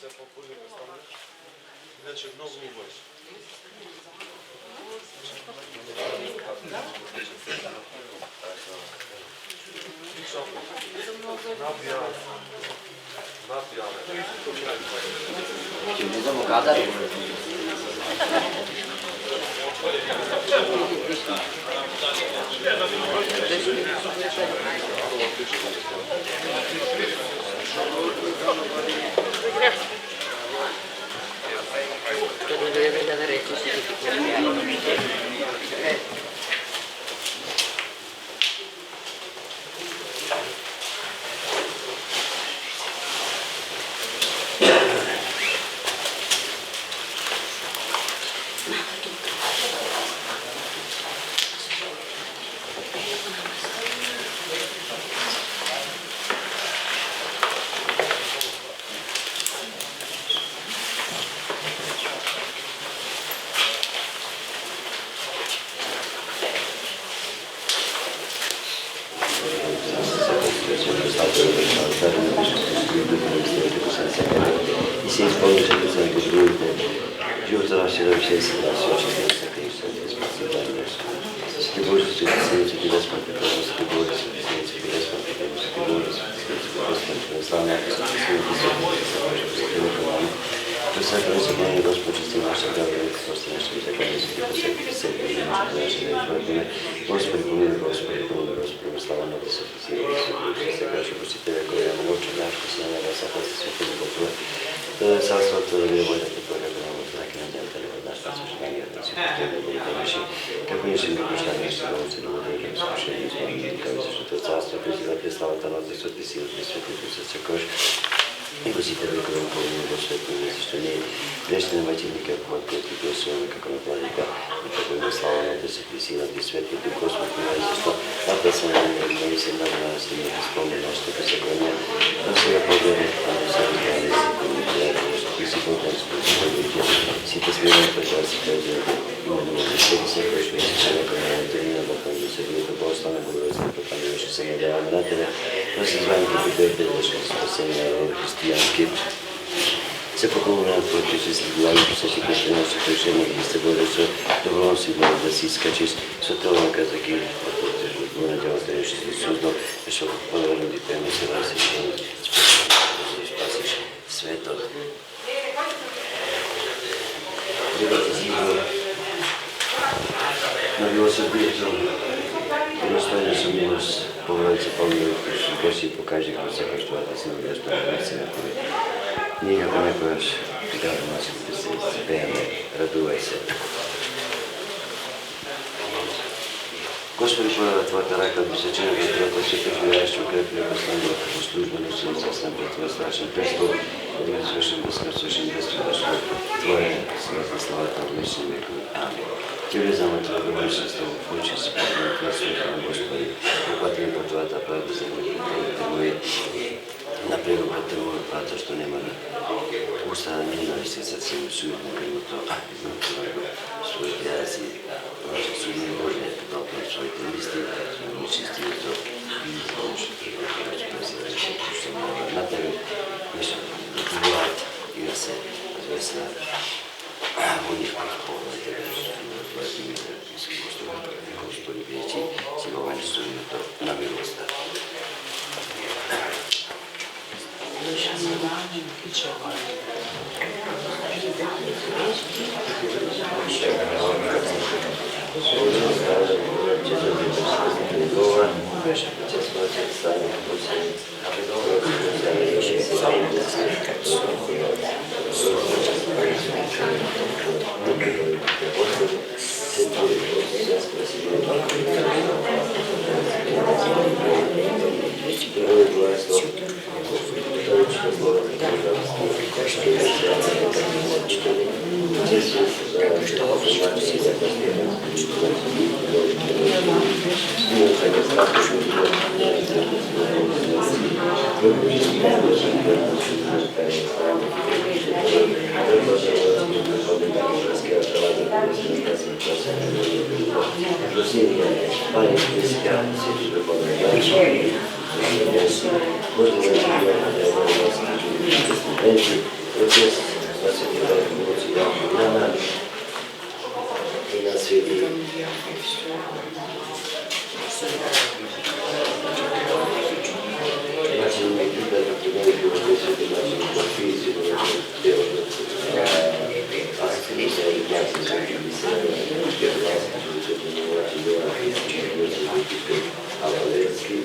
се по-позивно ставаш. Иначе многу убаво. Ќе видимо кадар. Kada deve da reći se ti se pokonujem proti, že si gledali, že si každé naše krešenie, když se bude něco dovolám si gledať, da si iskačeš svetovná kazaky, protože budeme dělat tady ještě suzno, že povedali ty témy se vás ještě spasíš světo. Děláte zídu, nabilo se běžo, dostane som minus povedať sa Pavlovi, si pokaže, ako sa poštovať, asi nebudeš povedať, nikako ne budeš darmo si spijane, raduvaj se. Господи, Боже, Твоята рака, посечение, которое все преживяешь, укрепли, поставили по службу, носился сам пред Твоим страшным престол, и да совершим бесконечным беспредельством Твое, слава, слава, Твоему веку. Аминь. Тебе за мое Твое большинство, очень спокойно, красота, Господи, упатрим по Твоята правда, за мои напряму потому, что нема уста ненависти за цим суетным кривото, свои грязи, наши судьи Божие, дал нам свои мисты, свои нечистые зо, и что напряму, еще бывает, и все, известно, у них полное Господи, видите, сегодня суетно на милость. процес на Свети Великолоци Јако Јана и на Свети начин ми питат ако не би било Свети начин на физију, аз се не се јаси Свети Мисера, Алавецки.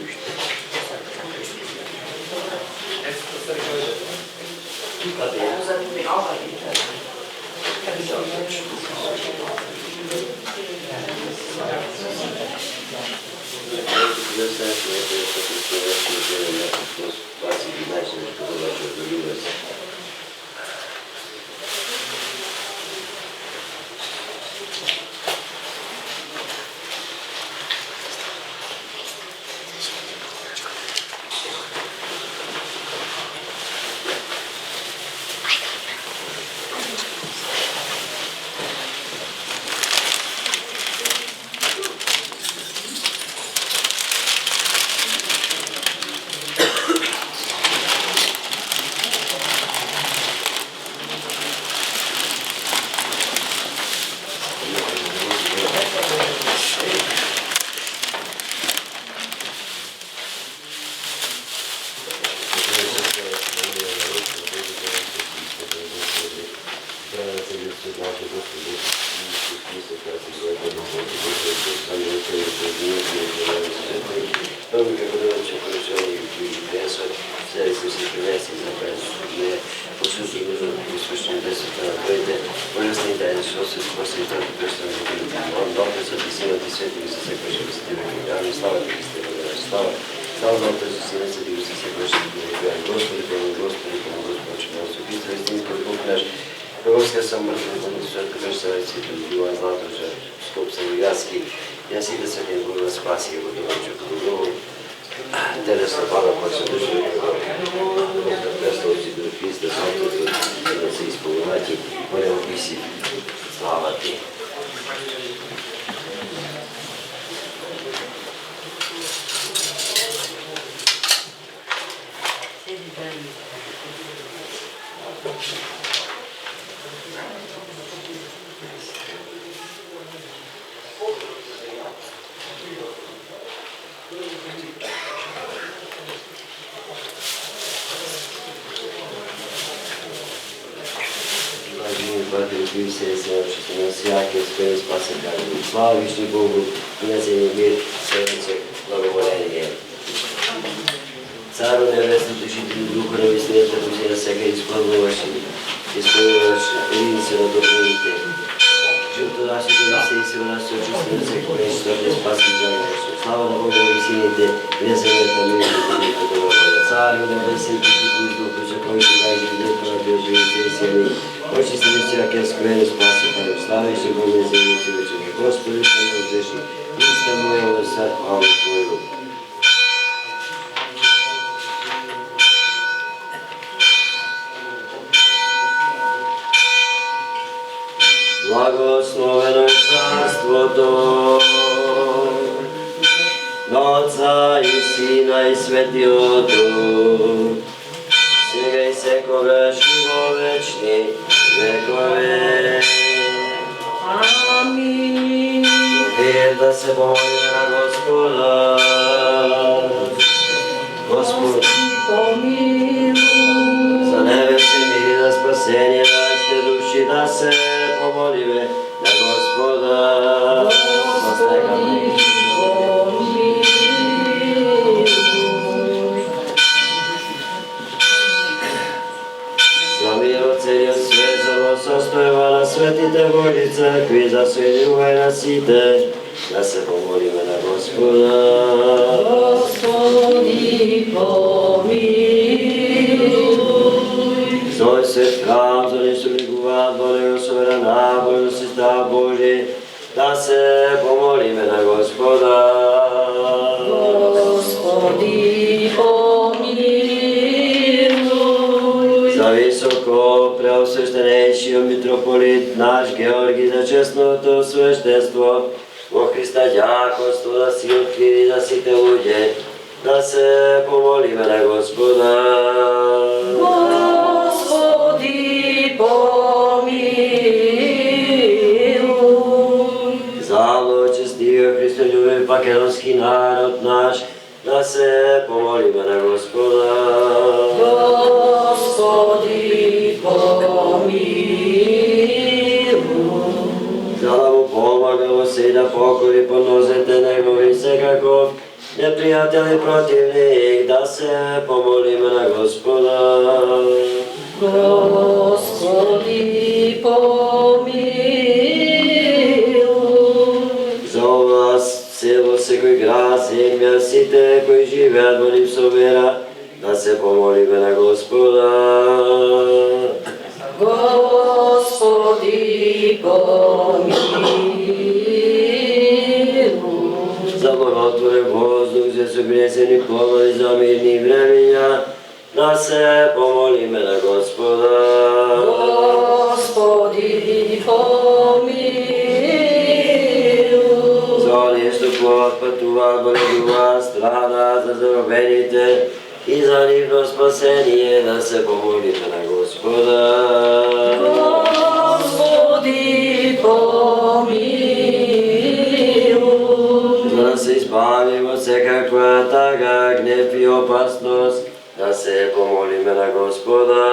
Слава Вишни Богу, внесени мир, сърце, благоволение. Цару небесни, тушители духа на веснията, Божия, сега изпълнуваш един се на добрите. Чуто нашите лице и сила нашите очувствени за всеко нещо, да спаси за нещо. Слава на Бога и сините, внесената мир и добрите доброволя. Царю небесни, тушители духа, че който дай живдето на Божиите и сили, очи се ли всякия скроен спаси, Пару, слава и Бога и земите вече. Господи, Твоя отдешни, уста моя лъса, али Твой рук. Благословено е царството на Отца и Сина и Светиот Дух, сега и секогаш и во вечни векове. Амин. Мир да се молим на Господа. Господи, помилуй. За небесни мири на спасение нашите души да се помолиме на Господа. Господи, помилуй. За мир от целиот свет, за состојба на светите Божи цркви, за соединување на сите, да се помолиме на Господа. Господи, помилуй. Зој свет храм, за нешто влегуваат во него суверена Божествата Божи, да се помолиме на Господа. Господи, помилуй. За високо преосвещенешиот митрополит наш Георги, за честното свещенство во Христа ѓаконство, да си откриви да сите луѓе, да се помолиме на Господа. Господи, македонски народ наш, да се помолиме на Господа. Господи, помилуј. За да му помага се и да покори под нозете негови секаков непријател и противник, да се помолиме на Господа. Господи, помилуј. За ова село, секој град, земја, сите кои живеат во нив со вера, да се помолиме на Господа. Господи, помилуј. За благотворен воздух, за согресени плодови, за мирни времења, да се помолиме на Господа. Господи, помилуј. За оние што плуват, патуваат, боледуваат, страдаат, за заробените и за нивно спасение, да се помолиме на Господа. Господи, помилуј. За да се избавиме од секаква тага, гнев и опасност, да се помолиме на Господа.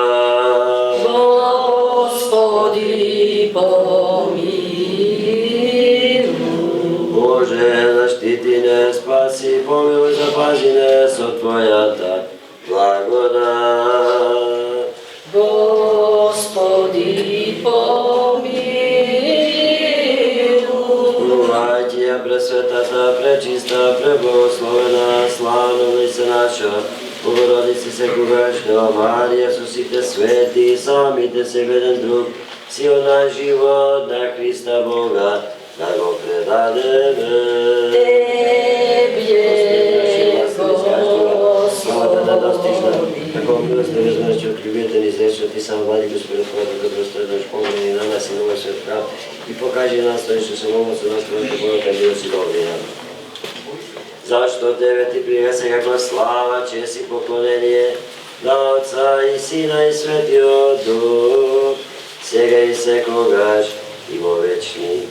Господи, помилуј. Боже, заштити не, спаси, помилуј, запази не со Твојата благодат. Господи, помилуј. Помилувајќи ја пресветата, пречиста, преблагословена, славновица наша, Богородице секогаш, Дева Марија со сите свети и самите себе еден друг, сил на живот на Христа Бога, да го предадеме. Тебе, Слава да достигна, како милост да разбереш, че от любите ни излече, Ти сам вади Господа Твојата добростојност, да помогни на нас и нова светка и покажи нас тој што се молат со нас, Твојата Бога, милост и добрина. Зашто Тебе Ти прие секаква слава, чест и поклонение на Отца и Сина и Светиот Дух, сега и секогаш и во вечни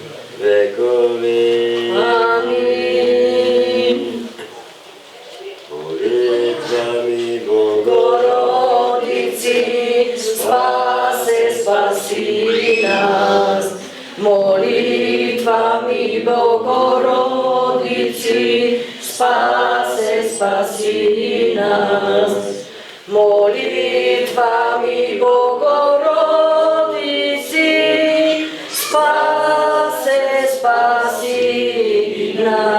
векови. Амин. Молитва ми, Богородици, спасе, спаси нас. Молитва ми, Богородици, спасе, спаси нас. Молитва ми, Богородици, спасе, спаси нас.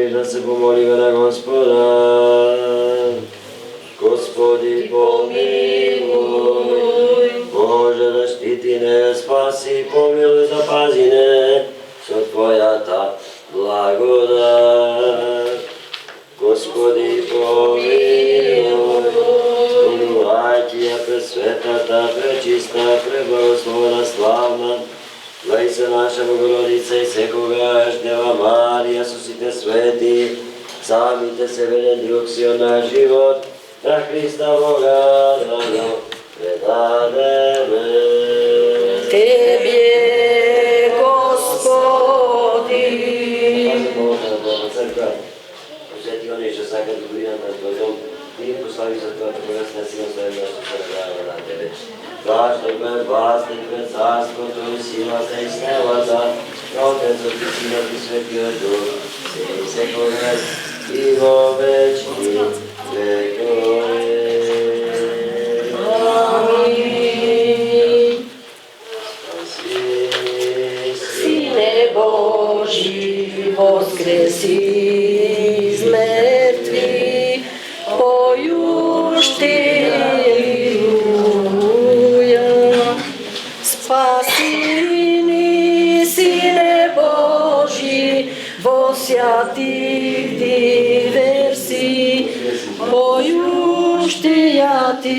Да се помолиме на Господа. Господи, помилуј. Боже, заштити не, спаси, помилуј, запази не со Твојата благодат. Господи, помилуј. Помилувајќи ја пресветата, пречиста, преблагословена, славна, Лајца наша Богородица и секогаш Дева Марија со сите свети, самите себе еден друг сил на живот, на Христа Бога да го предадеме. Тебе, Господи. Пази Бога на црква, посети оние што сакат добрината на Твој дом и послави за Твојата богатна сила за една што се радава на Тебе. Блаждаме, властите, царството и силата и славата, Отецот и Синот и Светиот Дух, сега и секогаш и во вечни векови. Амин. Сине Божи, воскреси из мертви, појушти спаси ни, Сине Божи, во свјатих Ти верси, појушти ја Ти,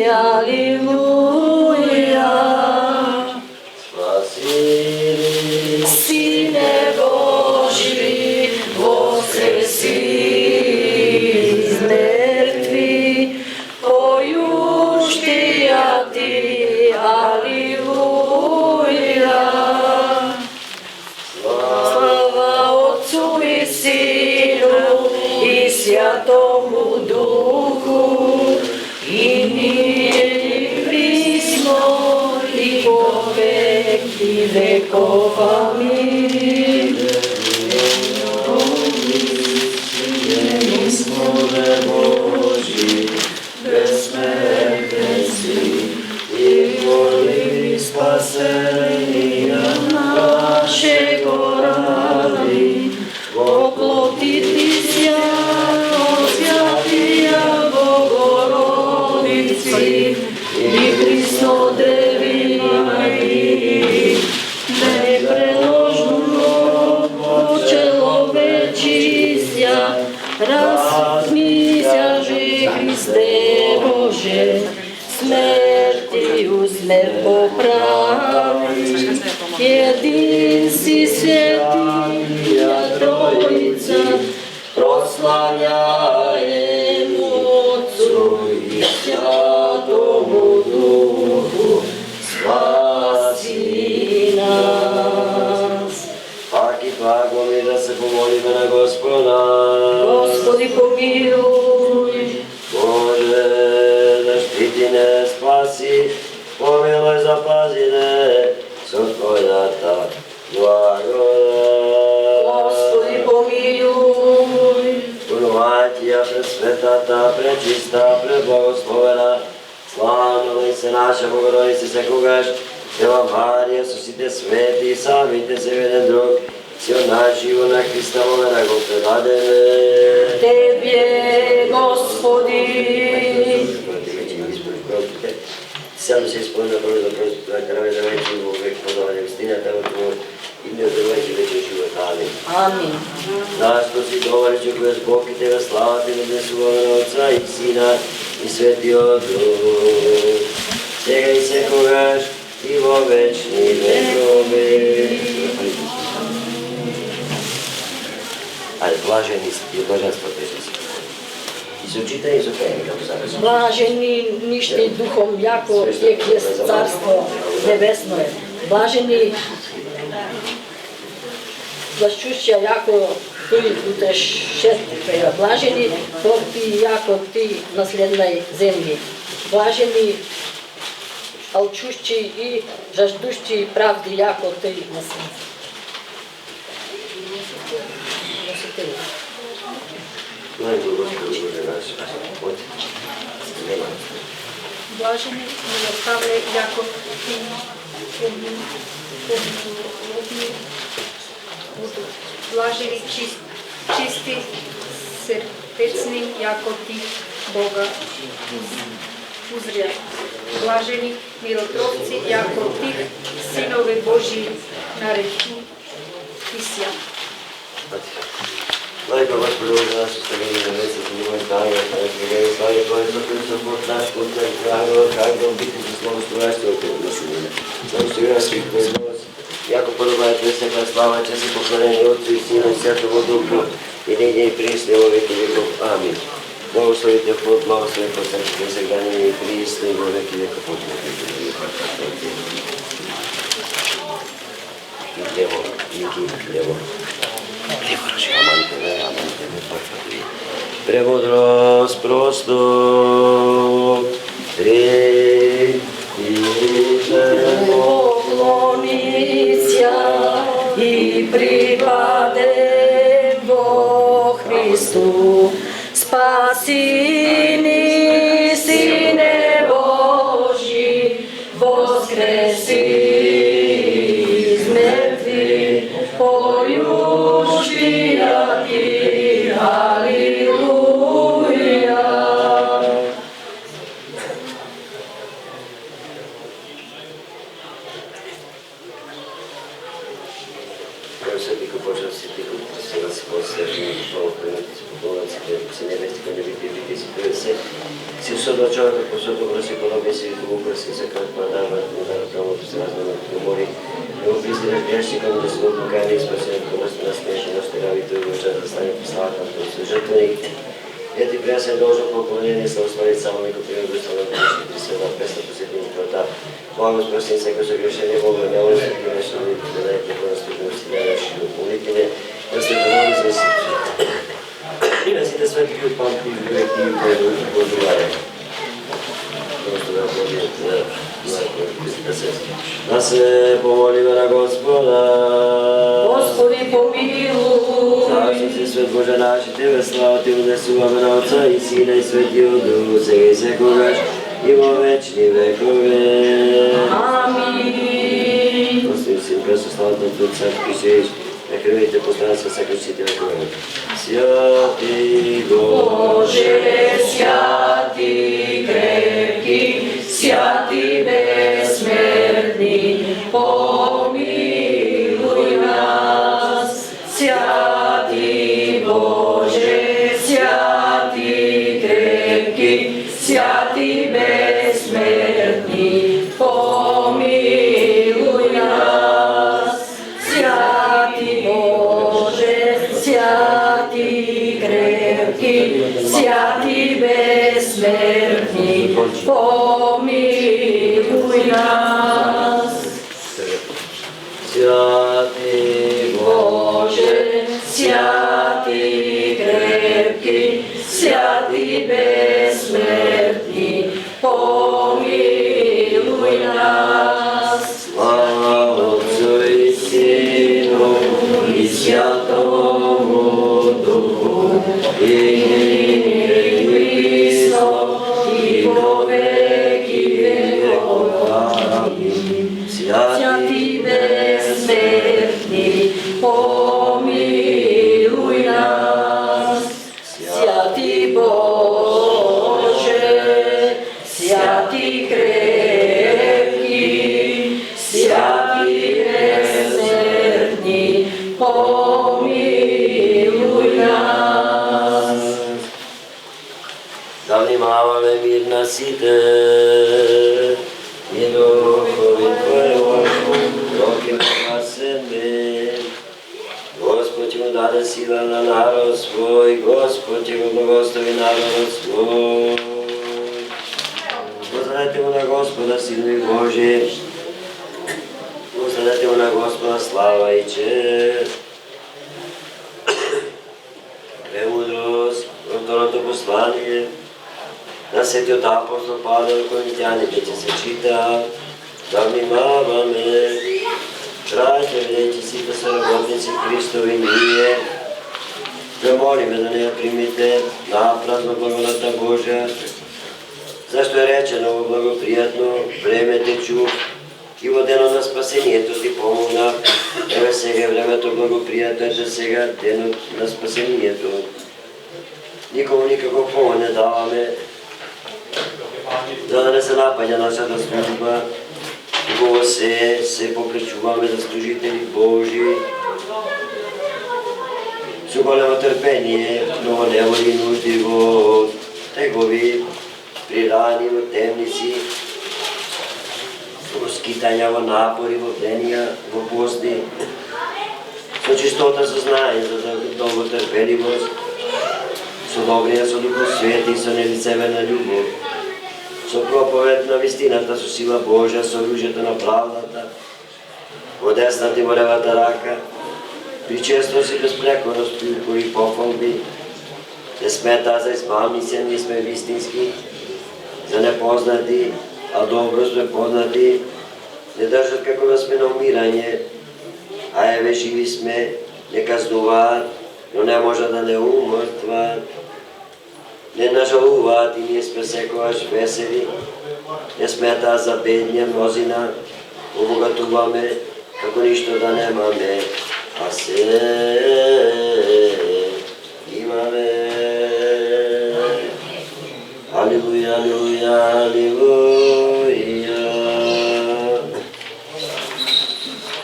алилуја. Спаси ни, Сине Божи, воскреси из мертви, појушти ја Ти, алилуја. Святому Духу, и ниже и присно, и во веки веков. Амин. Славе Божи, безсмертен си, и воли спасения Нашего ради, воплотити ся от святия Богородици, и Христо Деви Марии, непреложно почеловечися, размися же Христе Боже, смертью смерть поправи, един си святия Троица, прославляем Отцу и Святому Духу, спаси нас. Пак и благо ми да се помолиме на Господа. Господи помилуй, Боже, защити не, спаси, помилуй, запази не, со Твојата благодат. Господи помилуй, Пунуватија пред светата, пречиста, преблагословена, славна се наша Богородица секогаш, Дева Марија со сите свети и самите себе еден друг, си од наш живот на Христа Бога да го предадеме. Тебе, Господи, Сега да се изпълня първо да просто да краме да вече во век подаване встината от Твој и да вече живот. Амин. Амин. Нашето си товарище, кој е Бог и Тебе славата и небесуваме на Отца и Сина и Светиот Дух, сега и секогаш и во вечни векови. Ајде, блажени и блаженство песни си. И се учите и се пеем, како записам. Блажени ништи духом, јако е царство небесно е. Блажени влашчушća, јако тој утешете. Блажени торти, јако ти наследнај земји. Блажени алчушći и жаждушći правди, јако ти наследнај. Блажени милоставле, јако ти блажени чисти срдечни, јако ти Бога узрија. Блажени миротворци, јако ти синове Божи нарекися. Лајка Господи, за нас оставени на месец, немој тага, и слави Твој за Христос Бог наш, който е драго, както бити за славостоящи от Божие. Славостоящи Божие, яко подобајте сека слава, че си поклонени Отцу и Сина и Святому Духу, и нијде и присни во веки веков. Амин. Благословите Ход, благослови посетите сегдани и присни во веки веков. Лево, Ники, лево. Премудрост простор, Поклонися и припадем во Христу, спаси ни, Сине Божи, воскреси из мертви, поющия ти, алилуја. Светико Боже, светико, сега си посвежни, полупремети, пополниците, си небести, кој не бити си превесе, си усодва човека, посото враси, подобни си, украси, за крат продава, удар правото се разнаме, говори, не го пристираш грешникам, да се го покајне и спасен, кој на смешни, нашите равите, и оча да стане пославата на Твој жртвеник. Ети пријасен должен поклонение се ославит само неко пример Господа на Божите света, песна посетени Твојата. Благост прости секој согрешение, Бога няма да се нещо да даде преклонство и да си да наши молитвене, да се помоли за си. и на сите свети од памти и проекти и подругање. Просто да помните да се помолиме на Господа. Господи, помилуј. Зашто си свет Боже наши, Тебе слава Ти унесуваме на Отца и Сина и Светиот Дух, сега и секогаш и во вечни векове. Амин. Господи, Син, пресо славата Твој Цар Христос, на крвите постана се сакочите векове. Святи Боже, святи крепки, святи безсмертни, помилуј нас. Святи Боже, святи крепки, святи безсмертни, помилуј нас. Святи Боже, святи крепки, святи безсмертни, помилуј нас. Святи Боже, святи крепки, святи безсмертни, помилуј нас. Слава Отцу и Сину и Святому Духу, и Христо, и во веки веков. Амин. Святи безсмертни, помилуј нас. Святи Боже, святи крепки, святи безсмертни, помилуј нас. Да внимаваме мир на сите, и духови Твојому, док им спасен мир. Господ ќе му даде сила на народ свој, Господ ќе го благослови народот свој. Возрадете му на Господа, синови Божи, возрадете му на Господа слава и чест. Премудрост во второто послание на светиот апостол Павле во Коринтијаните ќе се чита, да внимаваме, браќа, бидејќи сите соработници Христови ние, да молиме да не ја примите напразно благодата Божја, зашто е речено во благопријатно време те чув и во денот на спасението ти помогна. Еве сега е времето благопријатно, ете сега денот на спасението. Никому никаков помој не даваме, за да не се напаѓа нашата служба, и во се попречуваме за служители Божи, со големо трпение, но во неволи и нужди, во тегови, при рани, во темници, во скитања, во напори, во бденија, во пости, со чистота, со знаење, за долготрпеливост, со добрија, со Духот Свети и со нелицемерна љубов, со проповед на вистината, со сила Божја, со оружјето на правдата, во десната и во левата рака, при честост и безпрекорност, при упори пофалби, не смета за измамници, ние сме вистински, за непознати, а добро сме познати, не држат како да сме на умирање, а еве живи сме, не казнуваат, но не можат да не умртват, не нажалуваат и ние сме секогаш весели, не сметаат за бедни, мнозина, обогатуваме, како ништо да немаме, а се имаме. Алилуја, алилуја, алилуја.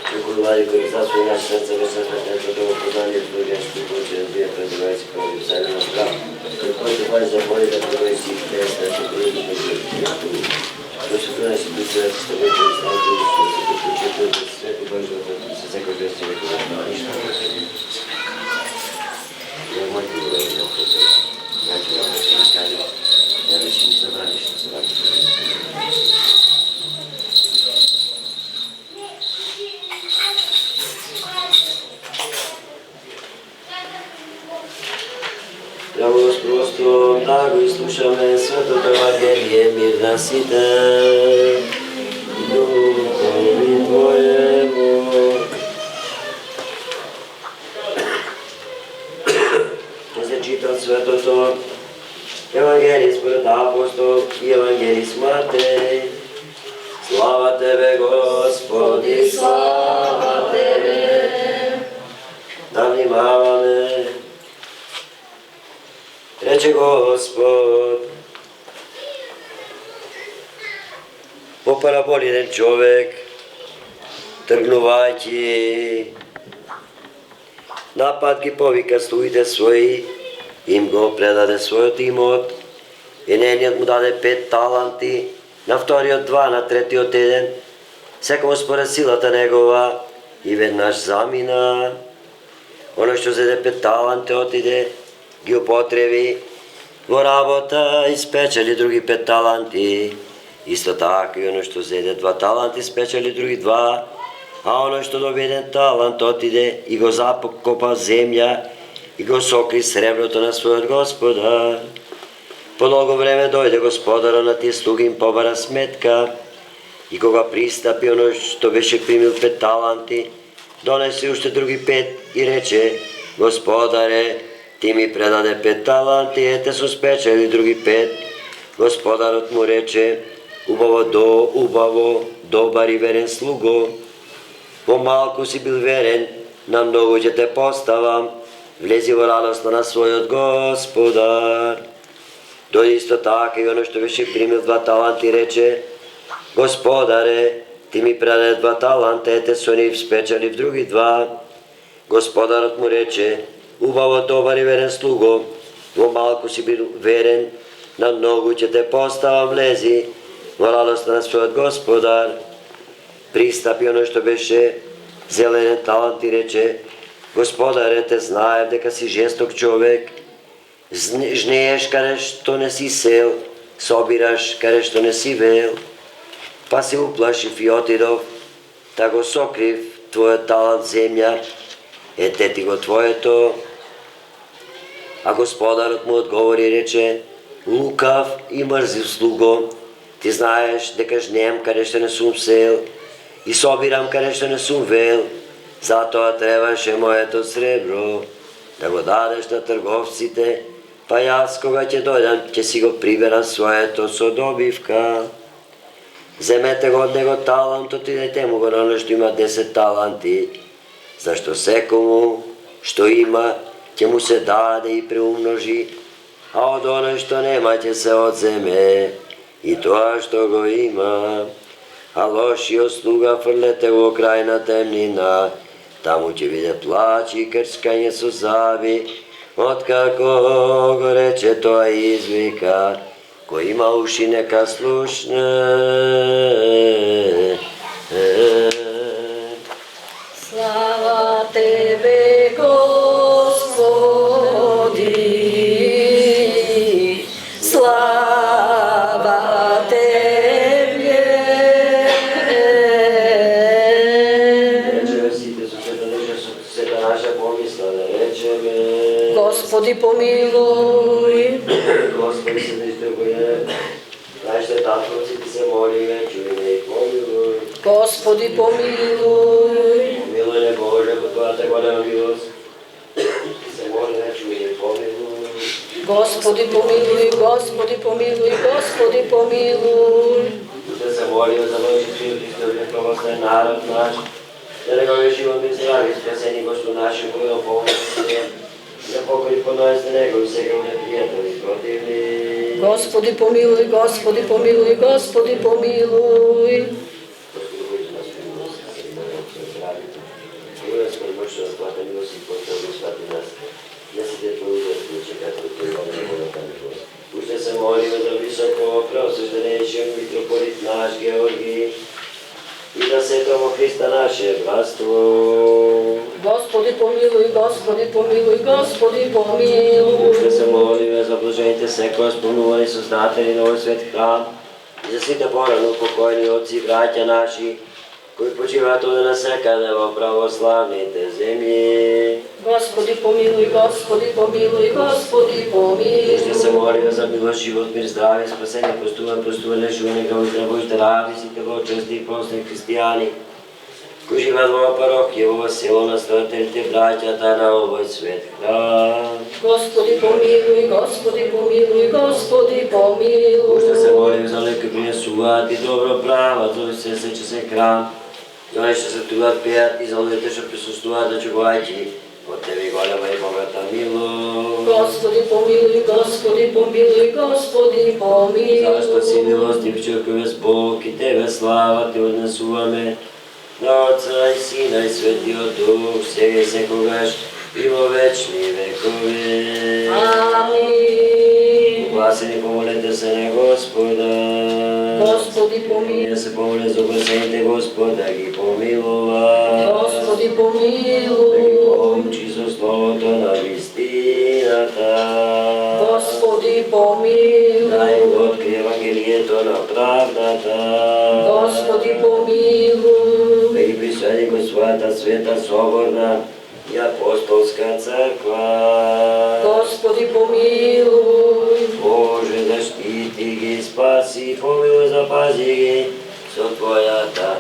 Чукурвари кои засвои наши срца, вече сметнето да го познание Твоја, што Боже, Вие предавајте кој ви взајме на здрав. Който бъде за моли да бъде си теста, ще бъде да бъде то ще бъде си душа, ще бъде да стане душа, ще бъде включително да се свети Божия, да се всяко жести веко да бъде нищо. Я моите добре, я хочу. Я че да ще разкажа. Я вече ни събрани, ще събрани. Здраво просто, да го изслушаме Светото Евангелие, мир на сите. Духови Твоему. Ще се чита Светото Евангелие според апостол и евангелист Матей. Слава Тебе, Господи, слава Тебе! Да внимаваме. Рече Господ: попараболи еден човек, тргнувајќи напад ги повика слугите своји, им го предаде својот имот, и едниот му даде 5 таланти, на вториот 2, на третиот 1, секој според силата негова, и веднаш замина. Оно што зеде 5 таланти отиде, ги употреби во работа и спечели други 5 таланти. Исто така и оно што зеде 2 таланти, спечели други 2, а оно што доби 1 талант отиде и го закопа земја и го сокри среброто на својот господар. По долго време дојде господарот на тие слуги, им побара сметка, и кога пристапи оно што беше примил 5 таланти, донесе уште други 5 и рече: Господаре, ти ми предаде 5 таланти, ете сум спечели други 5. Господарот му рече: убаво, добар и верен слуго. По малку си бил верен, на многу ќе те поставам, влези во радоста на својот господар. Дојде исто така и оно што беше примил 2 таланти рече: Господаре, ти ми предаде 2 таланта, ете со нив спечели в други 2. Господарот му рече: убаво, добар и верен слуго, во малку си бил верен, на многу ќе те поставам, влези во радоста на својот господар. Пристапи оно што беше зелен талант и рече: Господаре, те знаев дека си жесток човек, жнееш каде што не си сел, собираш каде што не си вел, па се уплашив и отидов, та го сокрив твојот талант земја, ете ти го твоето. А господарот му одговори и рече: лукав и мрзив слуго, ти знаеш дека жнеем каде што не сум сел и собирам каде што не сум вел, затоа требаше моето сребро да го дадеш на трговците, па јас кога ќе дојдам ќе си го приберам своето со добивка. Земете го од него талантот и дайте му го на оно што има 10 таланти, зашто секому што има ќе му се даде и преумножи, а од оно што нема ќе се одземе и тоа што го има. А лошиот слуга фрлете го крај на темнина, таму ќе биде плач и крчкање со заби, откако го рече тоа извика, кој има уши нека слушне. Слава Тебе, Господи, слава Тебе. Речеме сите со сета душа, со сета наша помисла, да речеме: Господи, помилуј. Господи, се да издругуе, нашите татковци ти се молиме, чујме и помилуј. Господи, помилуј. Помилуј не Боже, по Твојата голема милост, се молиме, чујме и помилуј. Господи, помилуј, Господи, помилуј, Господи, помилуј. Да се молиме за Божи Христове, православен народ наш, да негови живот и здрави, спасени Господ наши, Бога помилуј, да покори по нас на Него и сега непријатели противни. Господи, помилуј, Господи, помилуј, Господи, помилуј. Господи, кој нас милост, се здрави. Благодаря според Божјата сплата милост и постојано свати нас. Не се те поудат случаи, како тој Бога милост. Уште се молиме за високо преосвещеничен митрополит наш Георги и да сето во Христа наше братство. Господи, помилуј, Господи, помилуј, Господи, помилуј. Уште се молиме за блажените секоја спомнувани создатели на овој свет храм и за сите порано покојни отци и браќа наши, кои почиваат овде насекаде во православните земји. Господи помилуј, Господи помилуј, Господи помилуј. Уште се молиме за милост, живот, мир, здраве, спасение, простување, лишување, гревот, Божјите ради, сите почести и постни христијани, кои живеат во парохија, во село, настојателите, браќата на овој свет храм. Господи помилуј, Господи помилуј, Господи помилуј. Уште се молиме за леки принесуваат и добро прават, за се сече се храм, за оние што се трудат, пеат и за оние што присуствуваат, очекувајќи од Тебе голема и богата милост. Господи помилуј, Господи помилуј, Господи помилуј. Зашто си милостив, човекове Бог и Тебе слава Те однесуваме, на Отца и Сина и Светиот Дух, сега и секогаш и во вечни векови. Амин. Угласени помолете се на Господа. Господи помилуј. Ние се помоле за угласените Господа ги помилува. Господи Да ги помилуј. поучи со словото на вистината. Господи Да помилуј. им открие Евангелието на правдата. Господи помилуј. Да ги присведи го својата света соборна и апостолска црква. Господи помилуј. Боже, заштити ги, спаси, помилуј, запази ги со Твојата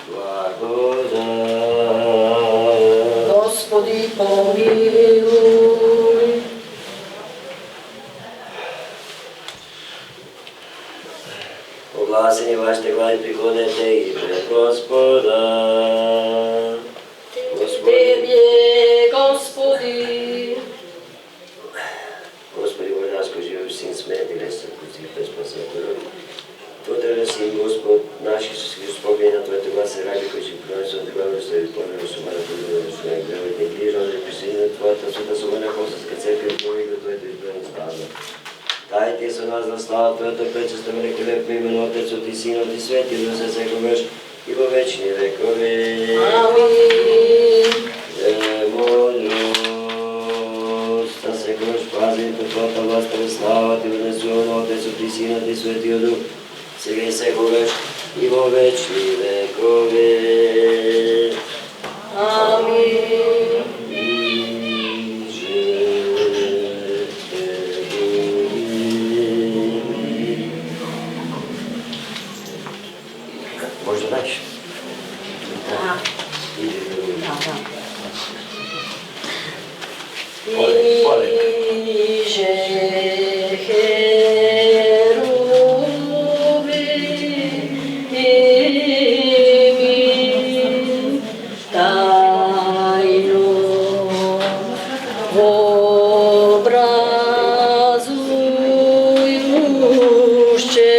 благодат. Господи помилуј. Огласени вашите глави, приходете и пред Господа. Тебе, Господи. Господи, Божјаско живееш Син, смеет и лесен, кој без спасател. Твојата Син, Господ, наш Исус Христос, победи на Твојата гласа ради, кој си принесел да глава што ви помилува со мана помилува со своја гревот и грижа, да присоедини на Твојата света собрана христијанска црква и помилува Твоето избрани стадо. Дај се нас да слава Твоето пречесто великолепно име на Отецот и Синот и Светиот Дух се секогаш и во вечни векови. Амин. Мудрост, да секогаш пази Твојата власт и слава Ти однесува на Отецот и Синот и Светиот Дух, сега и секогаш и во вечни векови. Амин. Може да дадеш? Иже херуби ими тајно образујуще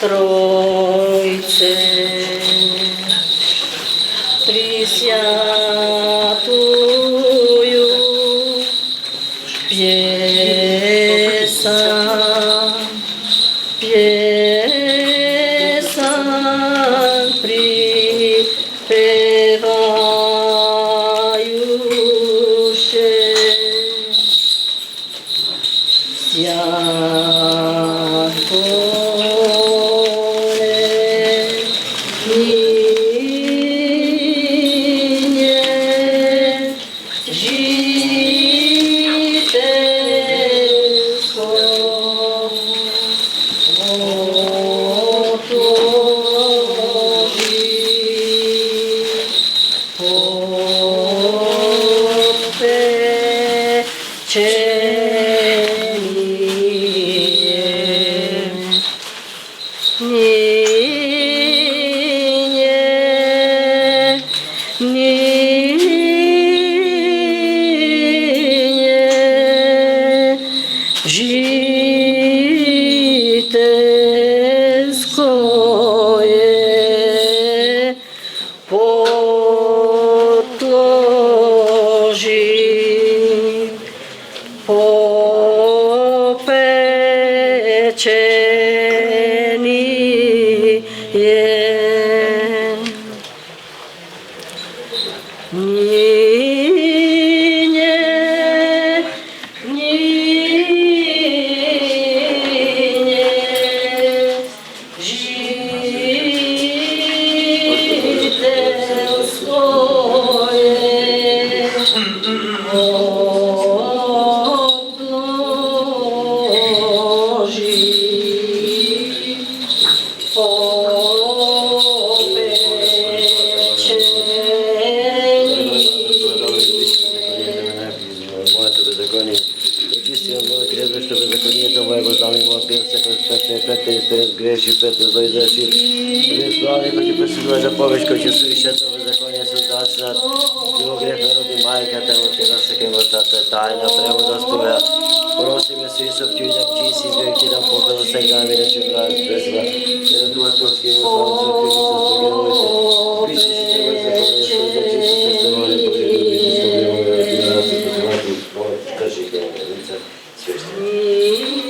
Тројце, присвятују пјесан припевајуше. Житеское подложи попечение. Твоего знамимо бился, петте греши, петте зло изреши. Слави, кој ти посилува за повеќе, кој ќе сувишето во законје создачнат. Его грех народи мајката, во тела се кај мртвата тајна превода спомеа. Проси ме се Исов, ти да чиси, избег ти дам попела сега ми рече брат пресва. Дуаторски во славно со Христос, пиши си во законје создачи, се стевали Божи люби, се стевали ти на нас и посилати, кажи ке лица свещени.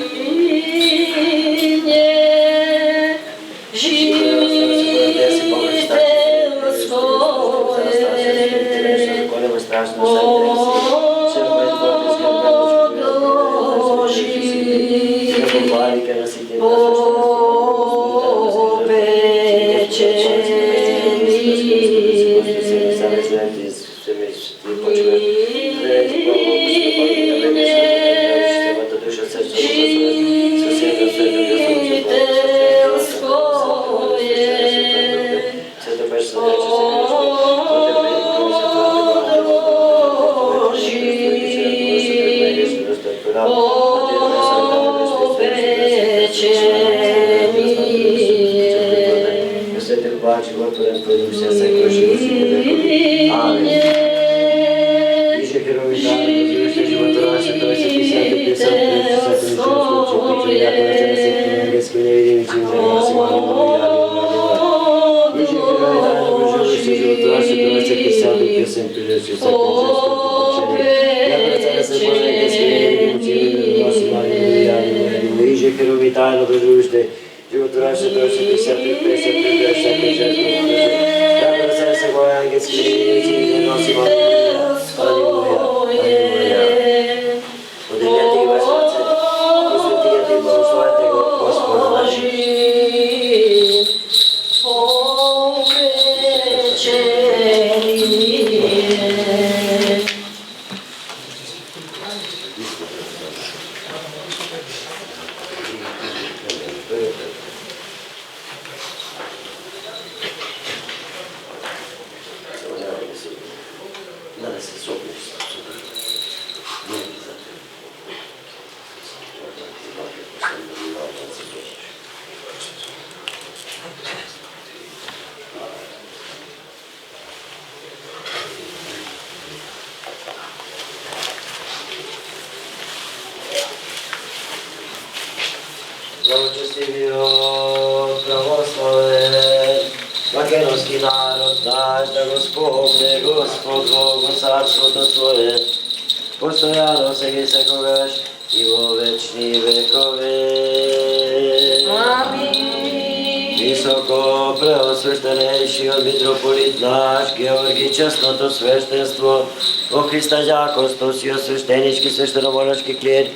Македонски народ наш, да го спомне Господ Бог во царството Своje, постојано сега и секогаш и во вечни векове. Амин. Високо преосвещенешиот митрополит наш Георги, честното свештенство во Христа ѓаконство и свештенички свештеномонашки клир,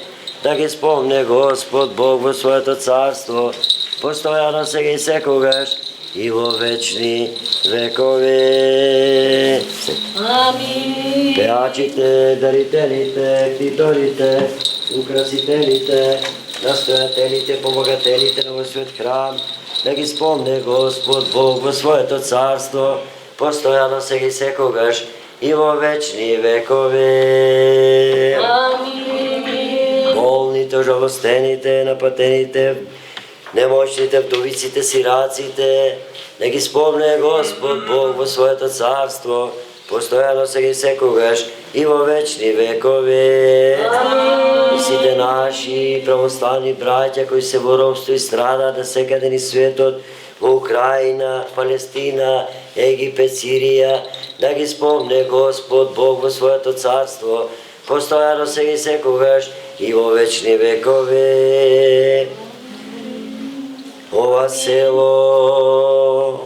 да ги спомне Господ Бог во Своето царство, постојано сега и секогаш и во вечни векове. Амин. Пеачите, дарителите, ктиторите, украсителите, настојателите, помогателите на свет храм, да ги спомне Господ Бог во Своето царство, постојано сега и секогаш и во вечни векове. Амин. Болните, ожалостените, напатените, немощните, вдовиците, сираците, да ги спомне Господ Бог во Своето царство, постојано сега и секогаш и во вечни векове. И сите наши православни браќа кои се во робство и страдаат секаде низ светот, во Украина, Палестина, Египет, Сирија, да ги спомне Господ Бог во Своето царство, постојано сега и секогаш и во вечни векове. Ова село,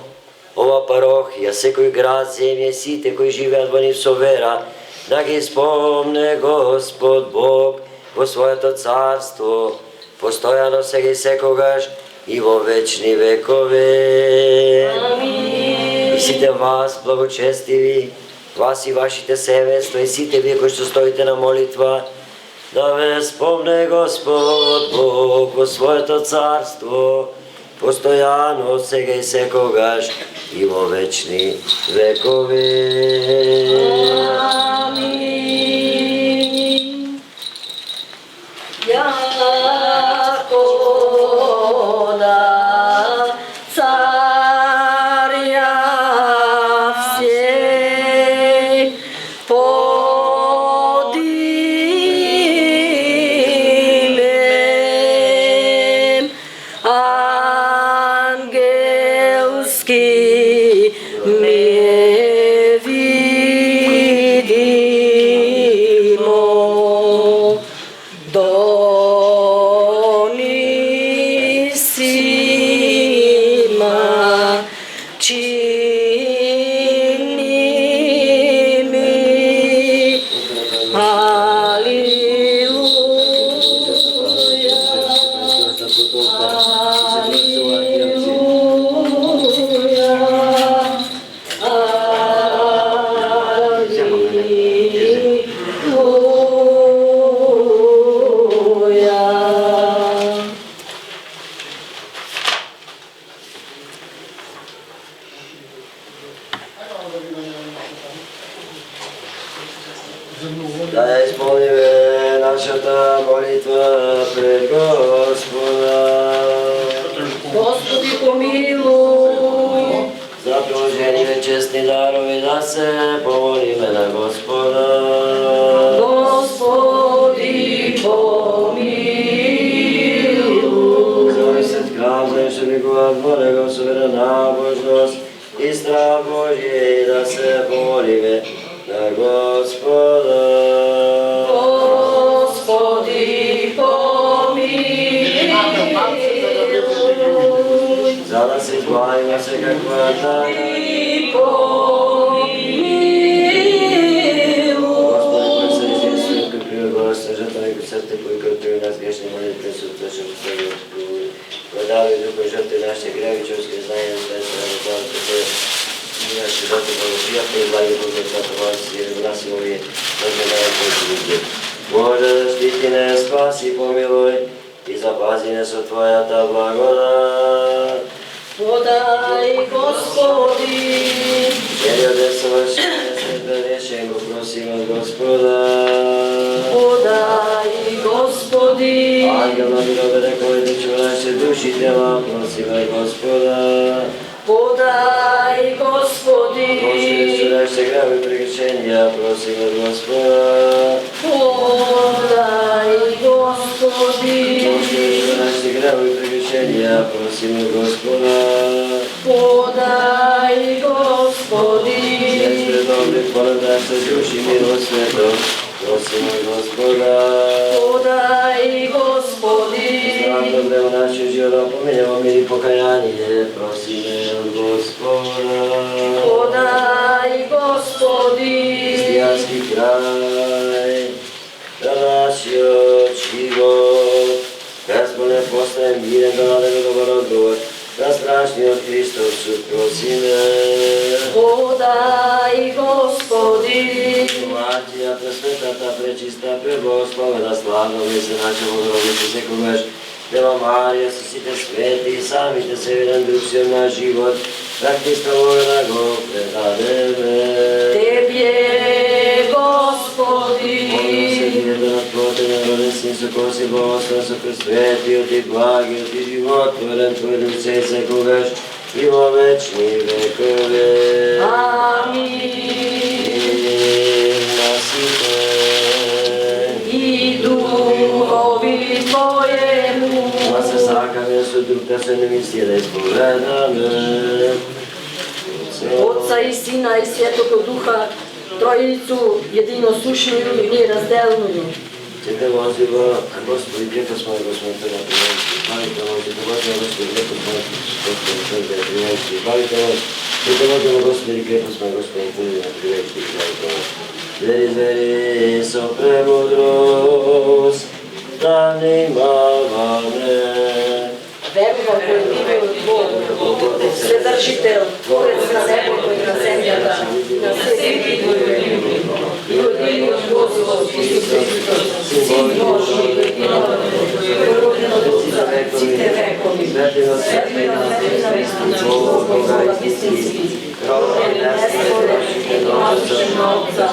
ова парохија, секој град, земја, сите кои живеат во нив со вера, да ги спомне Господ Бог во Своето царство, постојано сега и секогаш и во вечни векове. Амин. И сите вас, благочестиви, вас и вашите семејства, и сите вие кои што стоите на молитва, да ве спомне Господ Бог во Своето царство, постојано сега и секогаш и во вечни векове. Амин. нашата молитва пред Господа. Господи помилуй. За положение честни дарови да се помолиме на Господа. Господи помилуй. За висет храм, за еше ликува Божего суверена Божност и страх Божие да се помолиме на Господа. Господи помилуй. За да се избавиме всекаква тайна. Сърце, които нас грешни молитви, съответно Владави Духа, жертви нашите греви, човешки знания, естествено, Божията се наши животи, благоприятни и благи Божия, която власт и добра си мови, възменая, който вижди. Боже, защити не, спаси, помилуй и запази не со Твоята благодат. Подай, Господи. Целият ден съвършен, след днешен го просим от Господа. Подай, Господи. Ангел на мировете, който чува нашите души и тела, просиме Господа. Подай, Господи. Господи, че нашите греби и прегрешения, просиме Господа. Подай, Господи. Господи, че нашите греби и прегрешения, просиме Господа. Подай, Господи. Чрез предобрив полет нашите души, милост свето, просиме Господа. Подай, Господи. Здравно време нашия живот, поминемо мили покаяние, просиме от Господа. Подай, Господи. Християнски край, да нашиот живот, казмо не постане мирен, да дадеме добър отговор, на страшниот Христов суд просиме. Подай, Господи. Матија пресветата, пречиста, преблагословена, славна и се наче Богородица секогаш, Дева Марија со сите свети и самите северен дух си на живот, на Христа Бога да го предадеме. Тебе, Господи. Молим се видите на Твоите народен син, со кој си благословен со пресветиот и благиот и животворен Твој дух се и секогаш и во вечни векове. Амин. На сите И духови Твоему. да се сакаме со друг да се не мисли да изповедаме. Отца и Сина и Светото Духа, Троицу единосушни и неразделни. Сите возива, Господи, грека сме, Господи, Тъга, Триянски, бавите возите, Господи, Господи, грека сме, Господи, Тъга, Триянски, бавите возите, сите возива, Господи, грека сме, Господи, Тъга, Триянски, бавите возите. Звери, звери, со премудрост, да внимаваме. Верувам во единиот Бог, Вседржител, Творец на небото и на земјата, на се види во и во единиот Господ, Исус Христос, Син Божи, роден од Отца, сите векови, светли на вистински, Бога вистински, роден нестворен и младшен на Отца,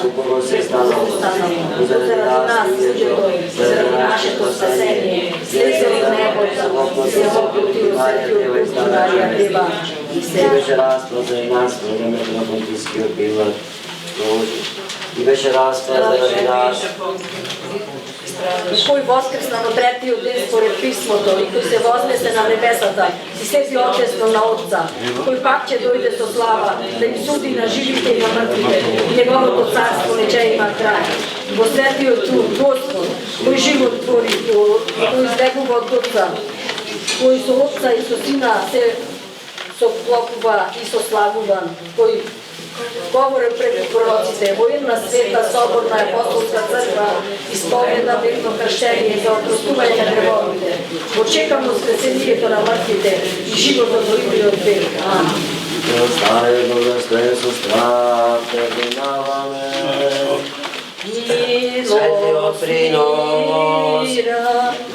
Христос останал, заради нас луѓето, заради нашето спасение, слезе од небото, се воплотил светиот Дух Марија Дева и И се беше разпад за нас, времето на Понтискиот Пилат, и беше разпад заради нас. и кој воскресна во третиот ден според писмото и кој се вознесе на небесата и седи одесно на Отца, кој пак ќе дојде со слава да им суди на живите и на мртвите, и неговото царство не ќе има крај. Во светиот Дух Господ, кој живот твори, кој избегува од Отца, кој со Отца и со Сина се соклопува и сославува, кој говори пред пророците, во една света, соборна апостолска црква, исповеда вечно крштение за опростување на гревовите, очекам воскресението на мртвите и животот во идниот век. Амин. Старе благословен со страх те внимаваме. Светиот принос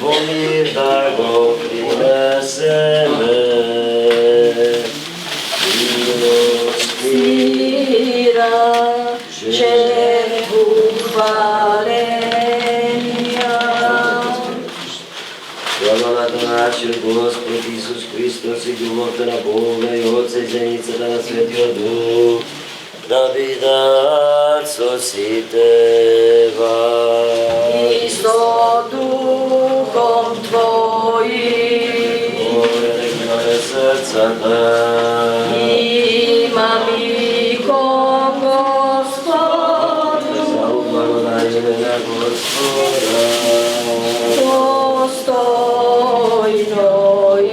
во мир да го принесеме. Мира, жертву хваления, нашиот Господ Исус Христос и љубовта на Бога и Отца и заедницата на Светиот Дух да бидат со сите вас. И со духом Твоим. Моје срцата Имам и кон Господу. за ублагодарение на Господа. Достойно и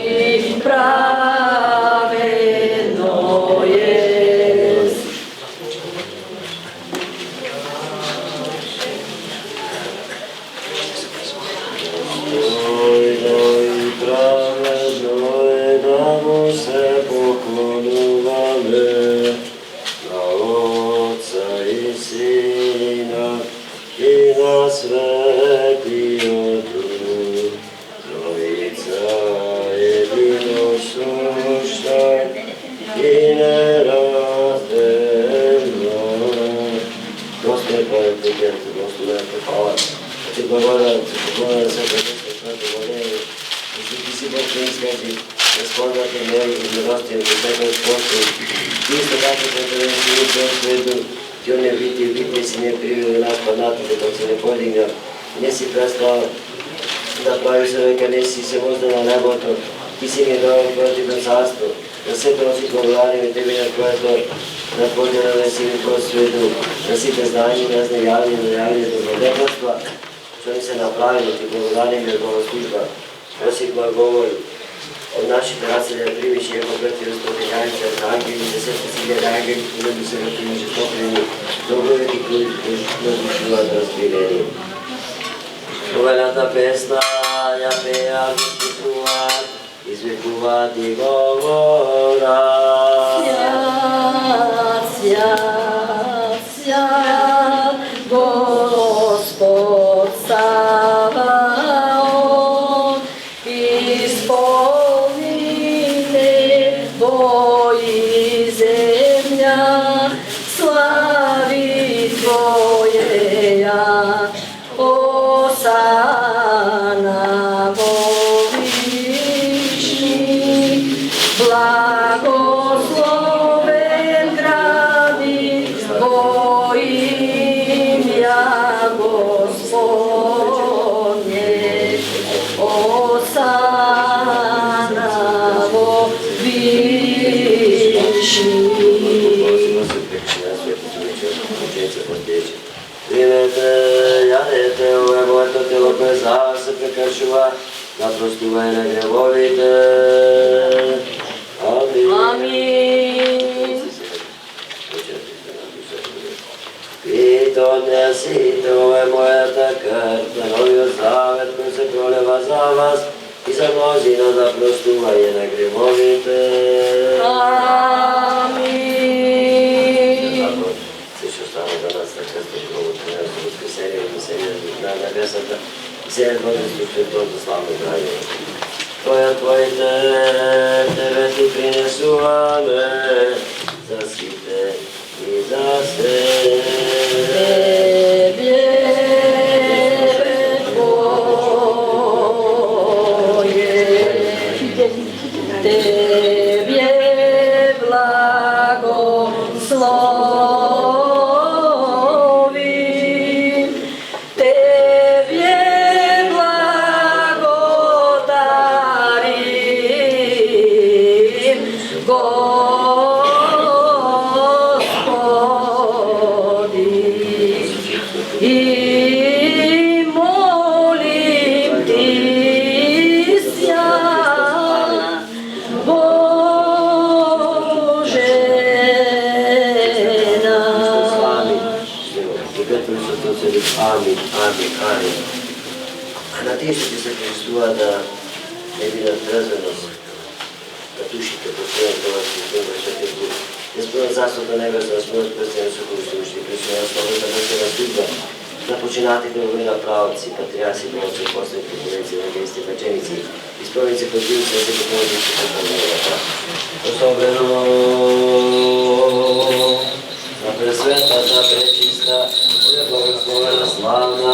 праведно jest. Dostojno i pravedno je da mu se poklonуваме na Otca i Sina i na Svetijog Duh, Trojica jedinosušna i nerazdelna. Господи, Боже, Ти дете, Господи, Ти хвала. Ти благодаря за всяко нещо, което владее. И Ти си Бог, Ти изкажи разходвате мери и милости от всяко Господи. Ти исто така, като да си Бог Свето, Ти не види си не привели нас паднатите, док се не подигна. Не си престал да прави се века, не си се возда на небото. Ти си ми дал Твоето царство. Да се проси благодарим Тебе на Твоето на Твоето да си ми Свето, да сите знаени, незнаяви, неявни добродетелства, што ни се направи, да Ти благодарим за Твоја служба. Проси благовол од нашите раце да примиш и ако пред Ти разпокајаните ангели, да се посилјат ангели, кои да се вртими жестокрени, добровеки кои надушуваат разбирени. Повелата песна ја пеа Господ, извикува Ти говора. Свят, Господ Саваоф, исполни небо и земја, слави Твоеја, Осана во вишни, благословен гради во имја Господне, Осана во вишни. Примете, јадете ове моето тело кое за вас се прекршува на простување на гревовите. Амин. Амин. Пито несите ове мојата крв на новиот завет кој се пролева за вас и за мнозина за простување на гревовите. Амин. Се што стана за нас на крстот гробот на воскресение, воскресение на небесата и се едноденство светото славно краје. Твоја Твоите Тебе Ти принесуваме за сите и за се. Тебе благословим, Тебе благодарим, Господи, и молим Ти ся, Боже наш. Амин, амин, амин. А на тие што Ти се Христува да не бидат трезвеност, да душите постојат това Христова Светиот Дух. Не според Царството небесно, а според прстени со кои се уште Христова славата на служба на починатите овој правци, патриарси, пророци, посланици, пророци, евангелисти, печеници, исповедници, подвижници, на секој помощници, помогнувата. Особено на пресветата, пречиста, благословена, славна,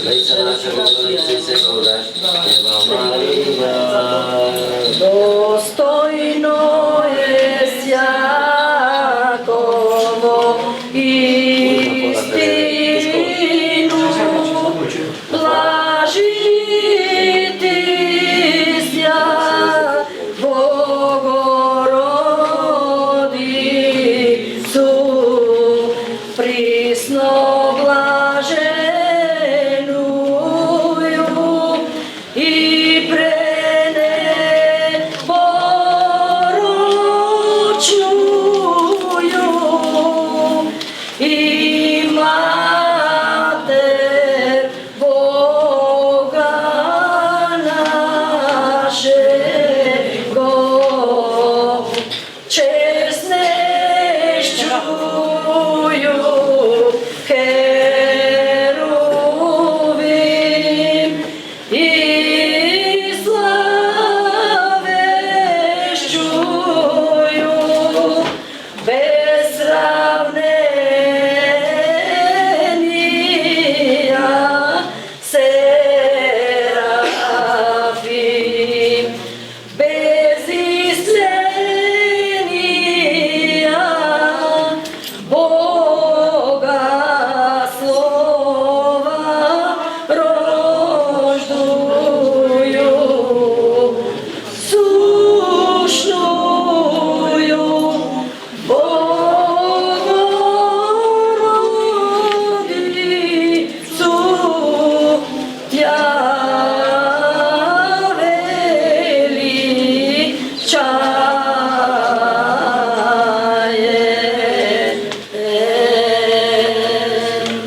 Лејца наша Богородице секогаш, Дева Марија. Достойно е сјаково истину, блажити ся Богородицу, присно блаженују и пренепорочнују и Матер Бога нашего, честнешćuју херувим и славешćuју безсравненија серафим, безисленија Бога слова рождују, сушнују Богородицу, тја величајем.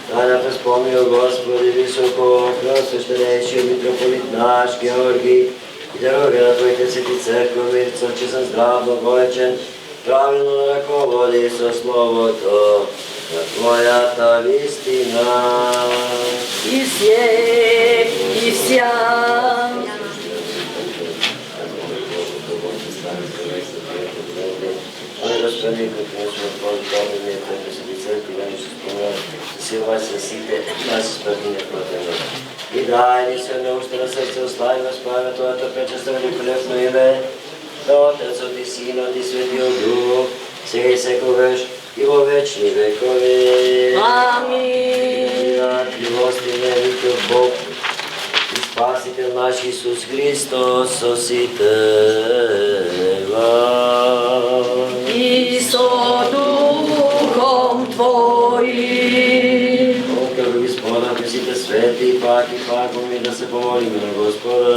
Да те спомнил Господи високо, преосвещенейши митрополит наш Георгий, и дорога на Твоите свети црква, мир, че съм здрав, благоечен, правилно раководи со Словото на Твојата вистина. И се, и вся, Господи, како сме полковни, ние Твоите свети цркви, да ни се спомнят, сила се сите наши спрдине против нас. И дай ни се на уста на срце, ослави Господа Твоето пречесто великолепно име, на Отецот и Синот и Светиот Дух, сега и секогаш и во вечни векови. амин. Милостивиот Бог и Спасител наш Исус Христос со сите вас. И со Духом Твоим. Како Господа, сите свети, пак и пакоми да се помолиме на Господа.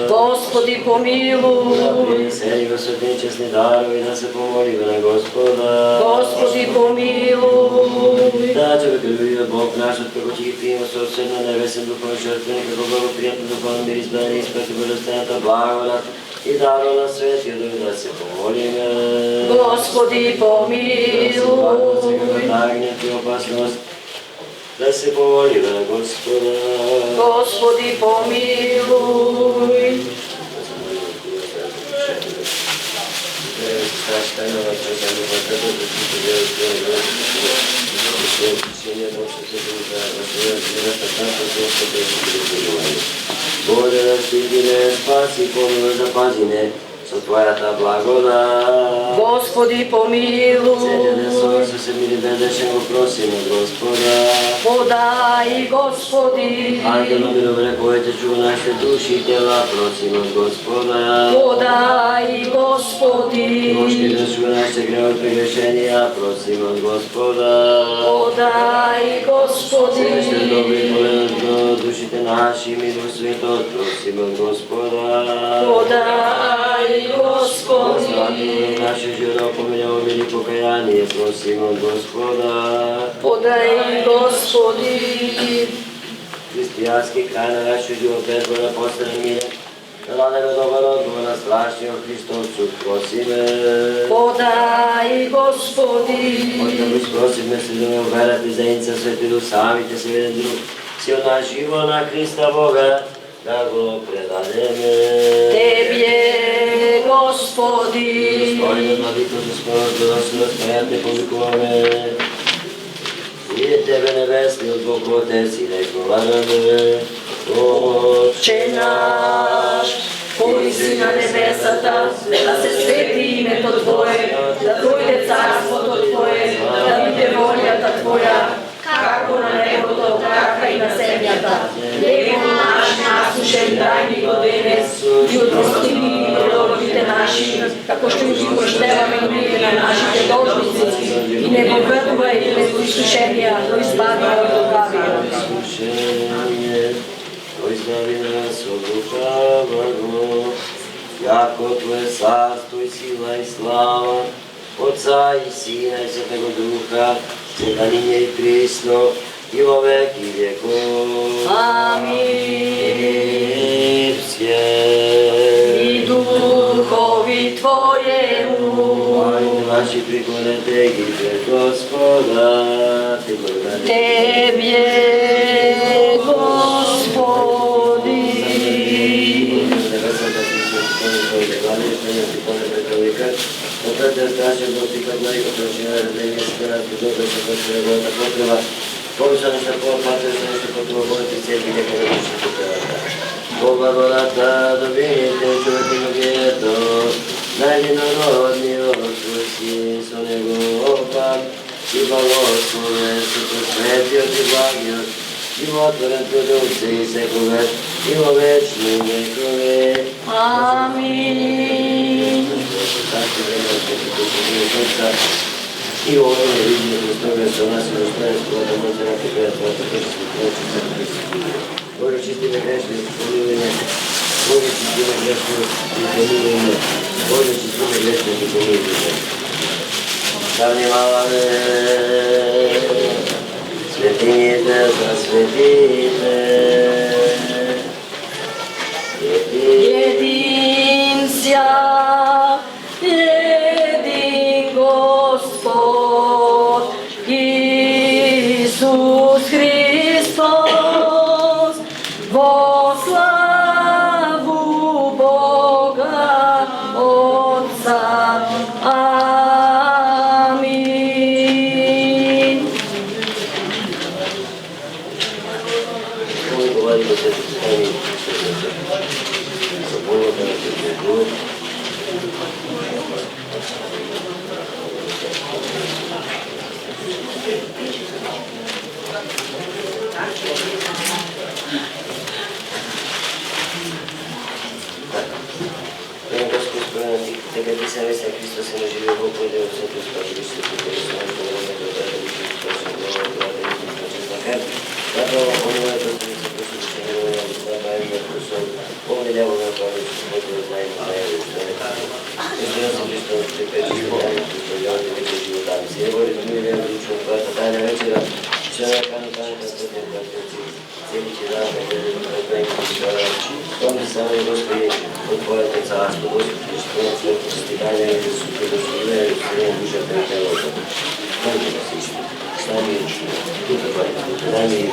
Господи помилуј, Принесени во светни честни дарови да се помолиме на Господа. Господи помилуј. Да, човек любивиот Бог нашот, како ќе ги пиемо собствено небесен духовен жртвеник, како благопријатен духовен мирис да ни испрати божествената благодат и даро на Светиот Дух да се помолиме. Господи помилуј. Агнет и опасност да се помолиме на Господа. Господи помилуј. Боже, защити ме, спаси, помилуј, запази ме со Твојата благодат. Господи Целиот помилуј. ден со се мири бездешен го просим од Господа. Подај Господи. Ангел на мирове, којте чува нашите души и тела, просим од Господа. Подај Господи. Божки да чува нашите гревови прегрешенија, просим од Господа. Подај Срещен добри Господи. полено душите наши, мир во светот, просим од Господа. Подај Господи. Господи, наше живо помилјаво мили покаяние, просим од Господа. Подај Господи. Христијански крај на нашиот живот, безборна постане мире, даде добар одговор на страшниот Христов суд, просиме. Подај, Господи. Ојде го спросиме се да ме уверат и заедница Свети Дух, самите се еден друг, силна живо на Христа Бога, да го предадеме. Тебе, Господи. Достојно на викот Господи, да се разпејате, повикуваме. И Тебе небесниот Бог Отец и да изговараме. Отче наш, кој си на небесата, да се свети името Твое, да дојде царството Твое, да биде волјата Твоја, како на небото, така и на земјата. Хлебот наш насушен дај ни го денес и отпусти ни долговите наши, како што ги поштеваме и ние на нашите должници, и не го врдувај во искушенија, но избави од лукавиот. Избави нас од лукавого, јако Твое царство и сила и слава, Отца и Сина и Светего Духа, сега ниње и присно, и во веки веков. Амин. И духови Твоему. Моите ваши прикладете ги пред Господа, Ти благодарим. Тебе, Господи. Отец страшен достигат најоточен разделение с нас добро се потребата потреба. Повеќе нешто по-патре се нешто потреба болите цели дека да души потребата. Благодата добините човек и многието, најединородниот Твој Син со него опак и благословен со светиот и благиот, животворен продукци и секогаш и во вечни векови. Амин. И ovo je vidio dostoga sa nas i dostoje svoga može na tebe, Tvojte Hrvatske proći sa Hristom. Bože, čisti me grešne pomiljenje. Bože, čisti me grešne pomiljenje. Bože, čisti me grešne pomiljenje. Davni malane, svetinite, zasvetite. Jedin sja, jedin Gospod, Isus Hristos, vo slavu Boga Otca. Amin. Дека ти се веся Христос се наживio Бог кој да се спаси Христос кој се наживio Бог кој да се спаси Христос Заpravo ponovno to se poslušće na stvaranje Hristom. Ovdje djavo na pravi što smo znajmo što je tako. Što ja sam Hristom pripečio životami, što je on već životami. Se je voli mi vjeru učinu kvata tajna večera, što je kanu panika stotim praktici. Cijeli će dan da gledaju na prejku šara. Oni sami Gospodi od Tvojete carstvo, Gospodi što je svetosti danja i da su te došli što je duša prejka loša. Možete da se isto. Stani Dani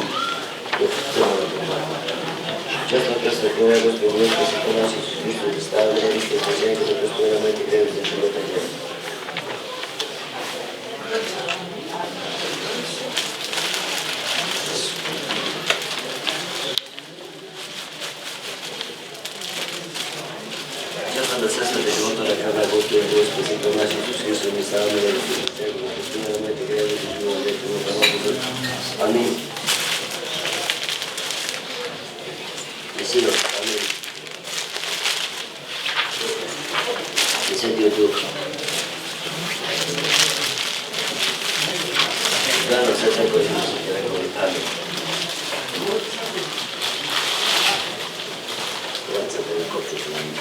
Često krasno koja Gospod Gospod se ponaši su Hristo da stavili na liste spasenja da Gospod na mojte grevi za života djela. Često da sesvete života da kada Gospod Gospod se ponaši su Hristo da stavili na liste spasenja da Gospod na mojte grevi za života djela. Amin. Sino, amin. I Svetio Duh. Dano se tako što se rekao i amin. Vracate na kopču što nam.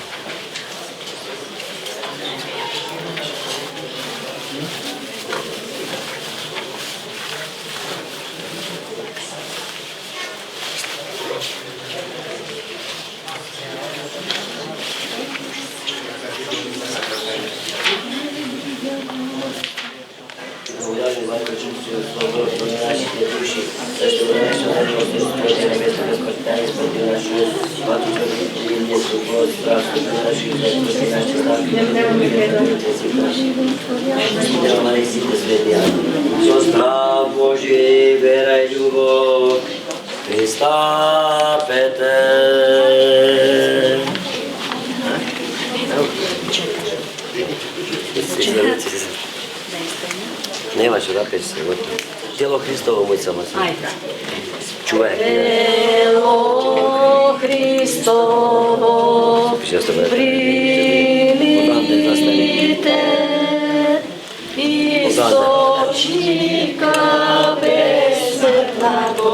Со страх Божи, вера и љубов, пристапете. Немаше да пеш се, готово. Тело Христово мој само се. Чувај. Тело Христово, примите источника безсмртного,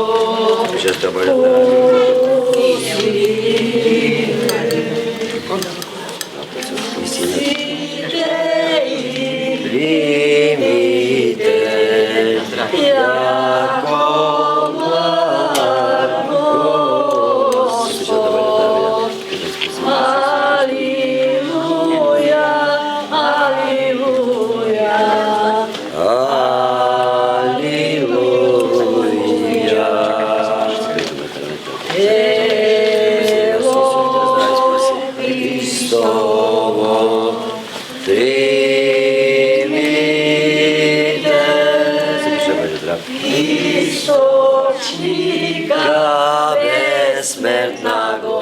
Примите, јако Господ. Алилуја, алилуја, алилуја. Тело Христово, примите источника безсмртного,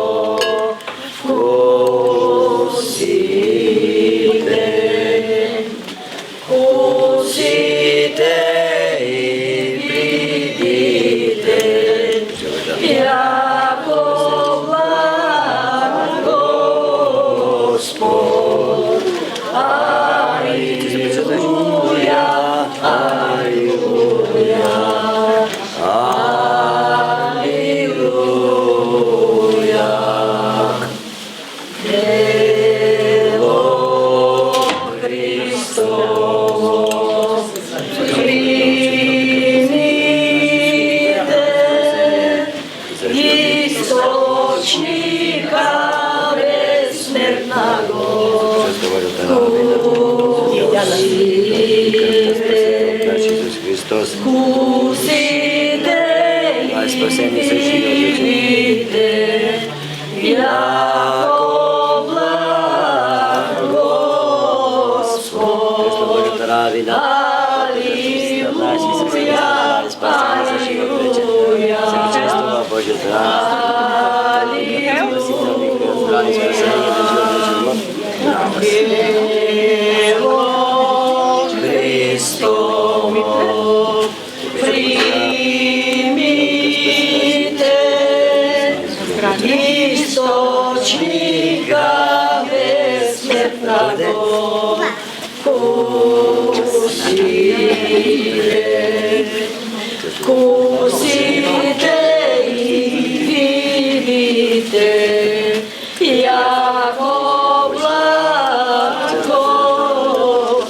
вкусите, вкусите и придите, јако благ Господ. Алилуја, алилуја, алилуја. Тело Христово, примите источника безсмртного, Христос, вкусите и видите, јако благ Господ. Алилуја, Христово, примите источника безсмртного, вкусите и видите, јако благ Господ.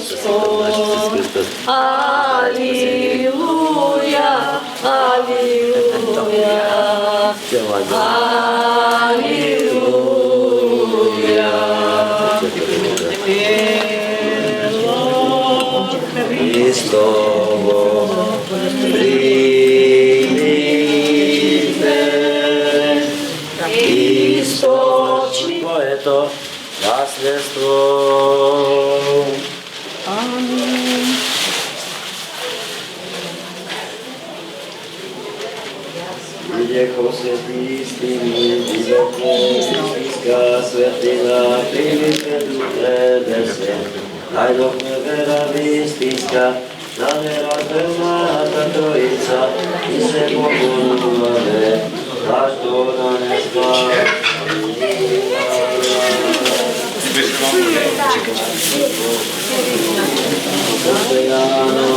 Алилуја, алилуја, алилуја. Христово, примите источник. Твоето наследство. Амин. Видеко свети истини, видеко истинска светлина, примите Тебе се. Најдохме вера вистинска, на неразделната Троица, и се побунуваме, зашто да не спава. Постојано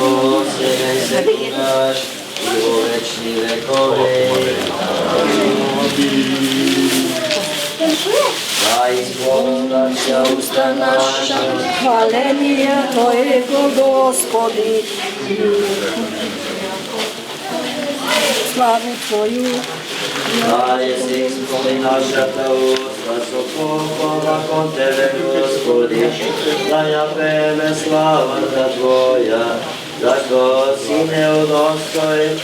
себе се кураш, и во вечни векове. Да исполнася уста наша, хваление Твоего, Господи. Славу Твою. Да еси исполни нашата уста, со похвала кон Тебе, Господи. Да ја пееме славата Твоја, зашто си неудостоен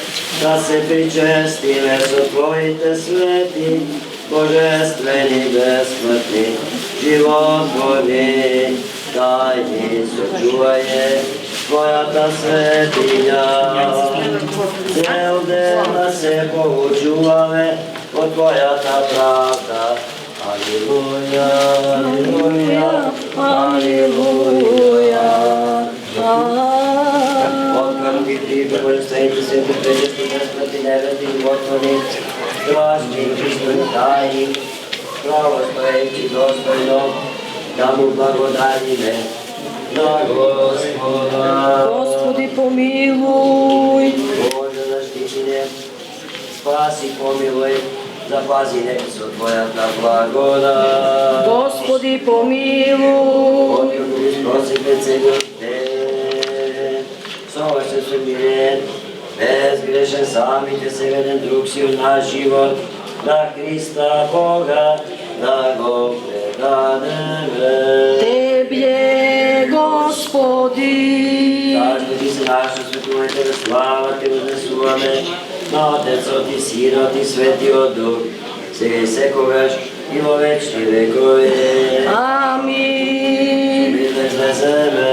да се причестиме со Твоите свети, божествени, безсмртни, животворни, дај ни сочување Твојата светиња. Цел ден да се поучуваме од Твојата правда. Алилуја, алилуја, алилуја. Открити Ти, пребожествените свети, пречисти, безсмртни, неверни, животворни, страшни, чистони, тајни, правостоејќи достојно, да му благодариме на Господа. Господи, помилуј. Боже, заштити не, спаси, помилуј, запази не со Твојата благодат. Господи, помилуј. Открити спроси пред целиот ден, совршен судирен, безгрешен самите себе еден друг си од наш живот, на Христа Бога, да го предадеме. Тебе, Господи. Каждый Ти се наша светување да слава Те вознесуваме, на Отецот и Синот и Светиот Дух, сега и секогаш и во вечни векови. Амин. Да излеземе,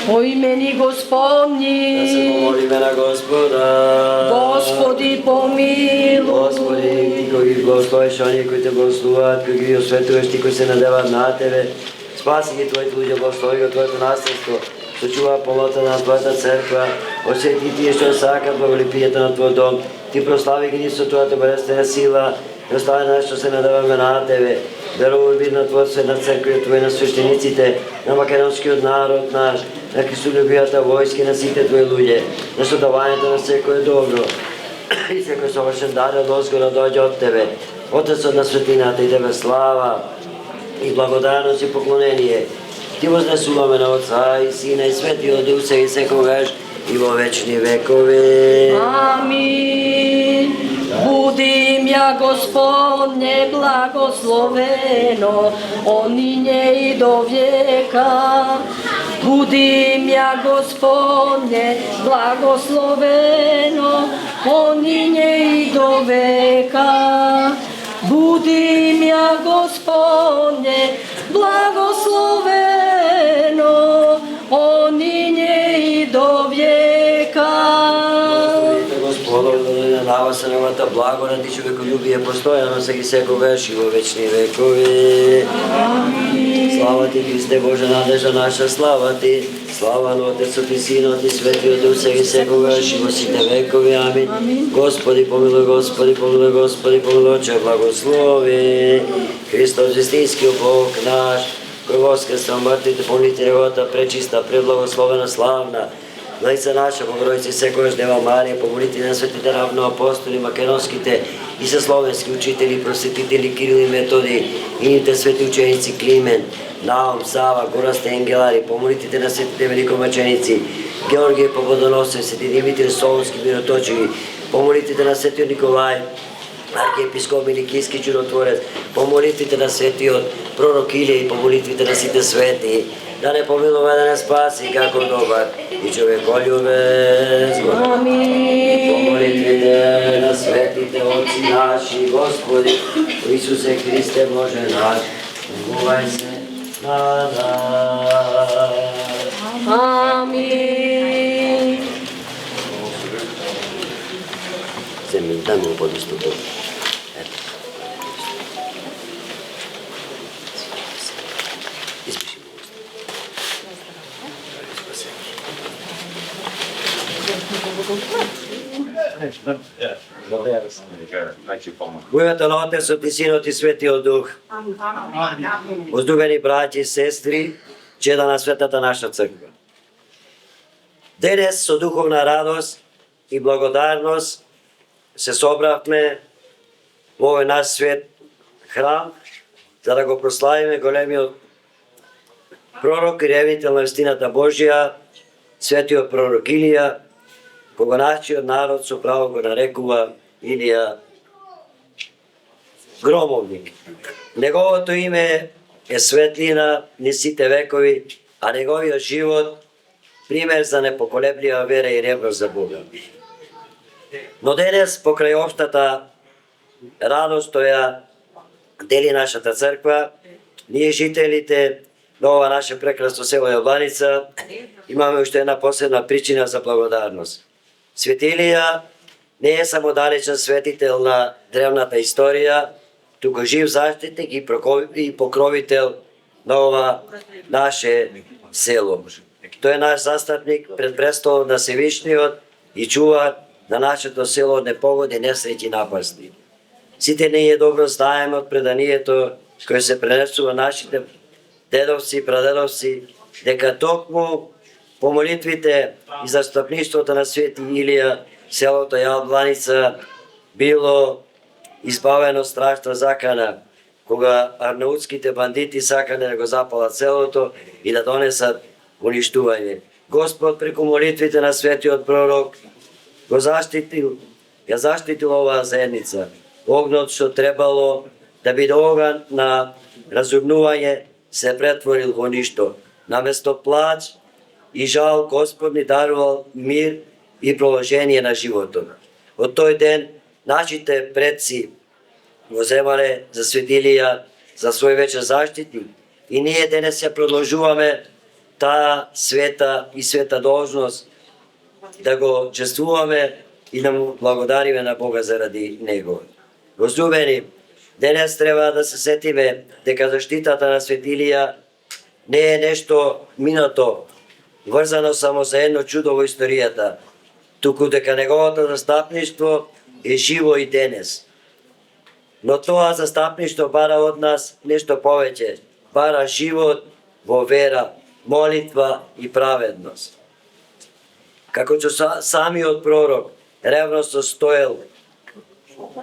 О имени да се Господни. помолиме на Господа. Господи, помилуј. Господи, Ти кој ги благословиш оние кои Те благословуваат, кои ги осветуваш, Ти кои се надеваат на Тебе, спаси ги Твоите луѓе, благослови го Твоето наследство, сочува полнота на Твојата црква, освети Тие што сакаат благолепието на Твој дом, Ти прослави ги со Твојата божествена сила, и остави нас што се надеваме на Тебе, даруваме мир на Твојата светна црква и Твои на свештениците, на македонскиот народ наш, на Христолюбивата војска, на сите Твои луѓе, на содавањето на секој добро и секој совршен дар од озгора дојде од Тебе, Отецот на светината и Тебе слава и благодарност и поклонение. Ти вознесуваме на Отца и Сина и Светиот Дух сега и секогаш и во вечни векови. Амин. Будим ја Господне благословено, онинје и до века. Будим ја Господне благословено, онинје и до века. Будим ја Господне благословено, онинје и до века. Господа, да дава се неговата благодат и човеколюбие постојано сега и секогаш и во вечни векови. Слава Ти, Христе Боже, надежда наша, слава Ти. Слава на Отецот и Синот и Светиот Дух сега и секогаш и во сите векови. Амин. Господи помилуј, Господи помилуј, Господи помилуј, Отче благослови. Христос вистинскиот Бог наш, кој воскресна мртвите, помнити неговата пречиста, преблагословена, славна, Најца наша, Богородица, секојаш Дева Марија, помолите на светите равноапостоли, македонските и се словенски учители, просветители Кирил и Методи, и ните свети ученици Климент, Наум, Сава, Горасте, Енгелари, помолите на светите великомаченици, Георгije Пободоносев, свети Димитри Солунски, Мироточеви, помолите на светиот Николај, архиепископ Миликијски чудотворец, помолитвите на светиот пророк Илија и помолитвите на сите свети, да не помилува, да не спаси како добар и човеколюбец. Амин. Помолитвите на светите отци наши, Господи, Исусе Христе Боже наш, помилувај се на нас. Амин. Земјам, дај му подистото. Испиши му. Во името на Отецот и Синот и Светиот Дух. Воздубени браќи и сестри, чеда на светата наша црква. Денес со духовна радост и благодарност се собравме во овој наш свет храм за да го прославиме големиот пророк и ревнител на вистината Божја, светиот пророк Илија, кога нашиот народ со право го нарекува Илија Громовник. Неговото име е светлина низ сите векови, а неговиот живот пример за непоколеблива вера и ревност за Бога. Но денес, покрај општата радост тоја дели нашата црква, ние жителите на ова наше прекрасно село Јабланица имаме уште една посебна причина за благодарност. Свети Илија не е само далечен светител на древната историја, туку жив заштитник и покровител на ова наше село. Тој е наш застапник пред престолот на Севишниот и чува на нашето село од непогоди, несреќи и напасти. Сите ние добро знаеме од преданието кој се пренесува нашите дедовци и прадедовци, дека токму по молитвите и застапништвото на Свети Илија, селото Јабланица било избавено страшна закана, кога арнаутските бандити сакале да го запалат селото и да донесат уништување. Господ преку молитвите на светиот пророк го заштитил оваа заедница. Огнот што требало да биде оган на разумнување се претворил во ништо. Наместо плач и жал Господ ни дарувал мир и продолжение на животот. Од тој ден нашите предци го земале за Свети Илија за свој вечен заштитник и ние денес ја продолжуваме таа света и света должност да го чествуваме и да му благодариме на Бога заради него. Возлюбени, денес треба да се сетиме дека заштитата на Свети Илија не е нешто минато, врзано само за едно чудо во историјата, туку дека неговото застапништво е живо и денес. Но тоа застапништво бара од нас нешто повеќе, бара живот во вера, молитва и праведност. Како што самиот пророк ревносно стоел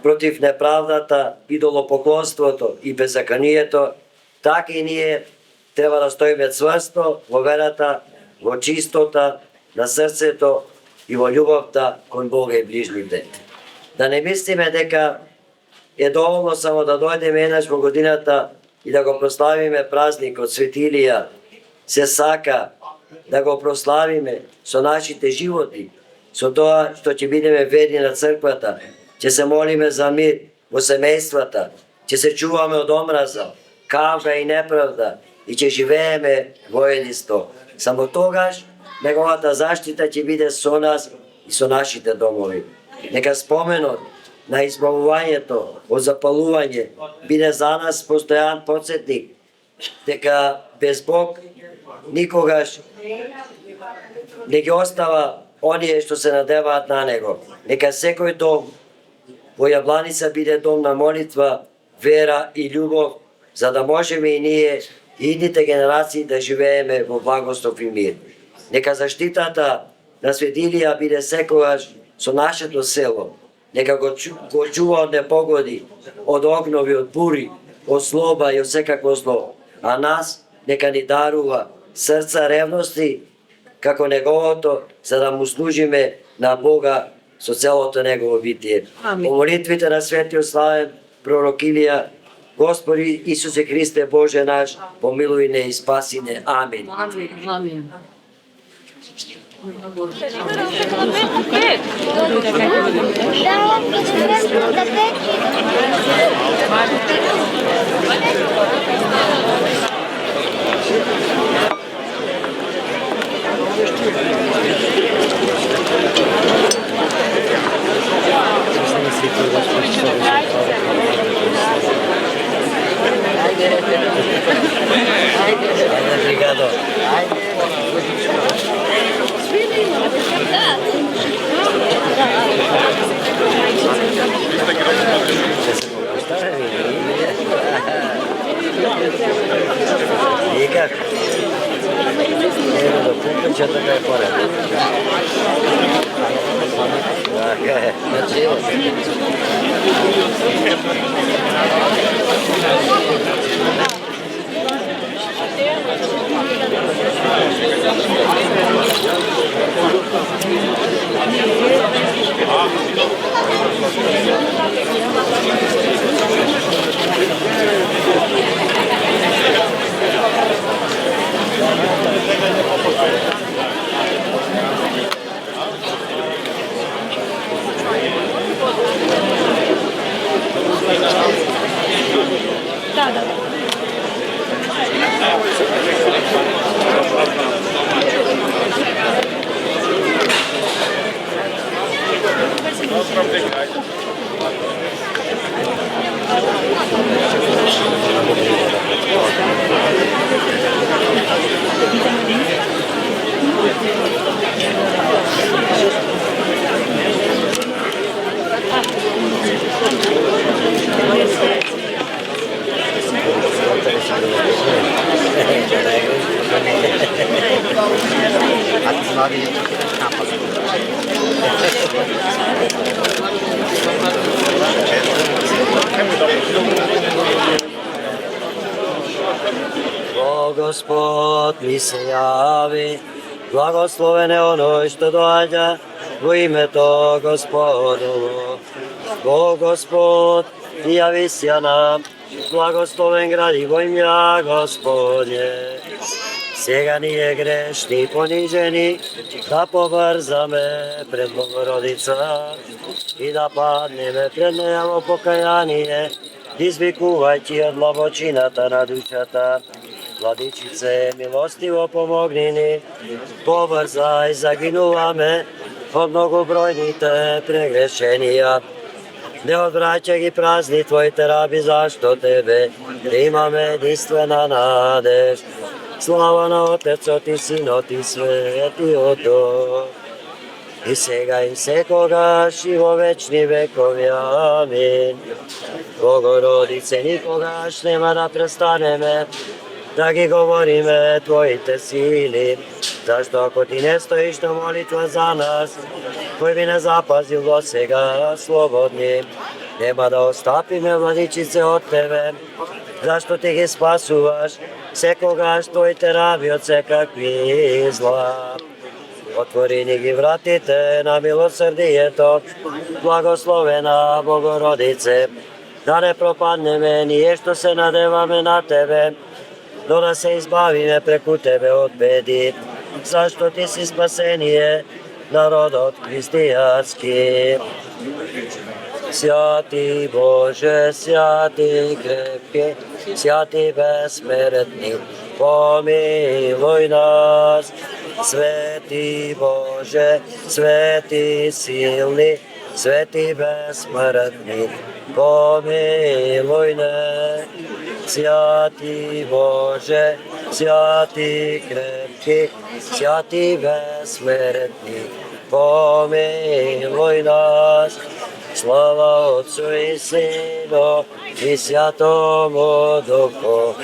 против неправдата, идолопоклонството и беззаконието, така и ние треба да стоиме цврсто во верата, во чистота на срцето и во љубовта кон Бога и ближните. Да не мислиме дека е доволно само да дојдеме еднаш во годината и да го прославиме празникот Свети Илија. Се сака да го прославиме со нашите животи, со тоа што ќе бидеме верни на црквата, ќе се молиме за мир во семејствата, ќе се чуваме од омраза, кавга и неправда и ќе живееме во единство. Само тогаш неговата заштита ќе биде со нас и со нашите домови. Нека споменот на избавувањето од запалување биде за нас постојан потсетник дека без Бог никогаш не ги остава оние што се надеваат на него. Нека секој дом во Јабланица биде дом на молитва, вера и љубов, за да можеме и ние и идните генерации да живееме во благослов и мир. Нека заштитата на Свети Илија биде секогаш со нашето село. Нека го чува од непогоди, од огнови, од бури, од слоба и од секакво зло. А нас нека ни дарува срца ревности како неговото, за да му служиме на Бога со целото негово битие. По молитвите на светиот славен пророк Илија, Господи Исусе Христе Боже наш, помилуј не и спаси не. Амин. Амин. Obrigado. И как? Ево до пункта, че така е поред. Така е. О Господ ми се јави, благословен е оној што доаѓа во името Господово. О Господ, јави се нам, благословен гради во име Господње. Сега ние грешни и понижени да побрзаме пред Богородица и да паднеме пред неја во покаяние, извикувајќи од длабочината на душата. Владичице, милостиво помогни ни, побрзај, загинуваме од многобројните прегрешенија. Не одвраќај ги празни Твоите раби, зашто Тебе имаме единствена надеж. Слава на Отецот и Синот и Светиот Дух, и сега и секогаш и во вечни векови. Амин. Богородице, никогаш нема да престанеме да ги говориме Твоите сили, зашто ако Ти не стоиш на молитва за нас, кој би не запазил до сега слободни, нема да остапиме, Владичице, од Тебе, зашто Ти ги спасуваш секогаш Твоите раби од секакви зла. Отвори ни ги вратите на милосрдието, благословена Богородице, да не пропаднеме ние што се надеваме на Тебе, но да се избавиме преку Тебе од беди, зашто Ти си спасение народот христијански. Святи Боже, святи крепки, святи безсмертни, помилуј нас. Свети Боже, свети силни, свети безсмртни, помилуј нас. Святи Боже, святи крепки, святи безсмртни, помилуј нас. Слава Отцу и Сину и Святому Духу,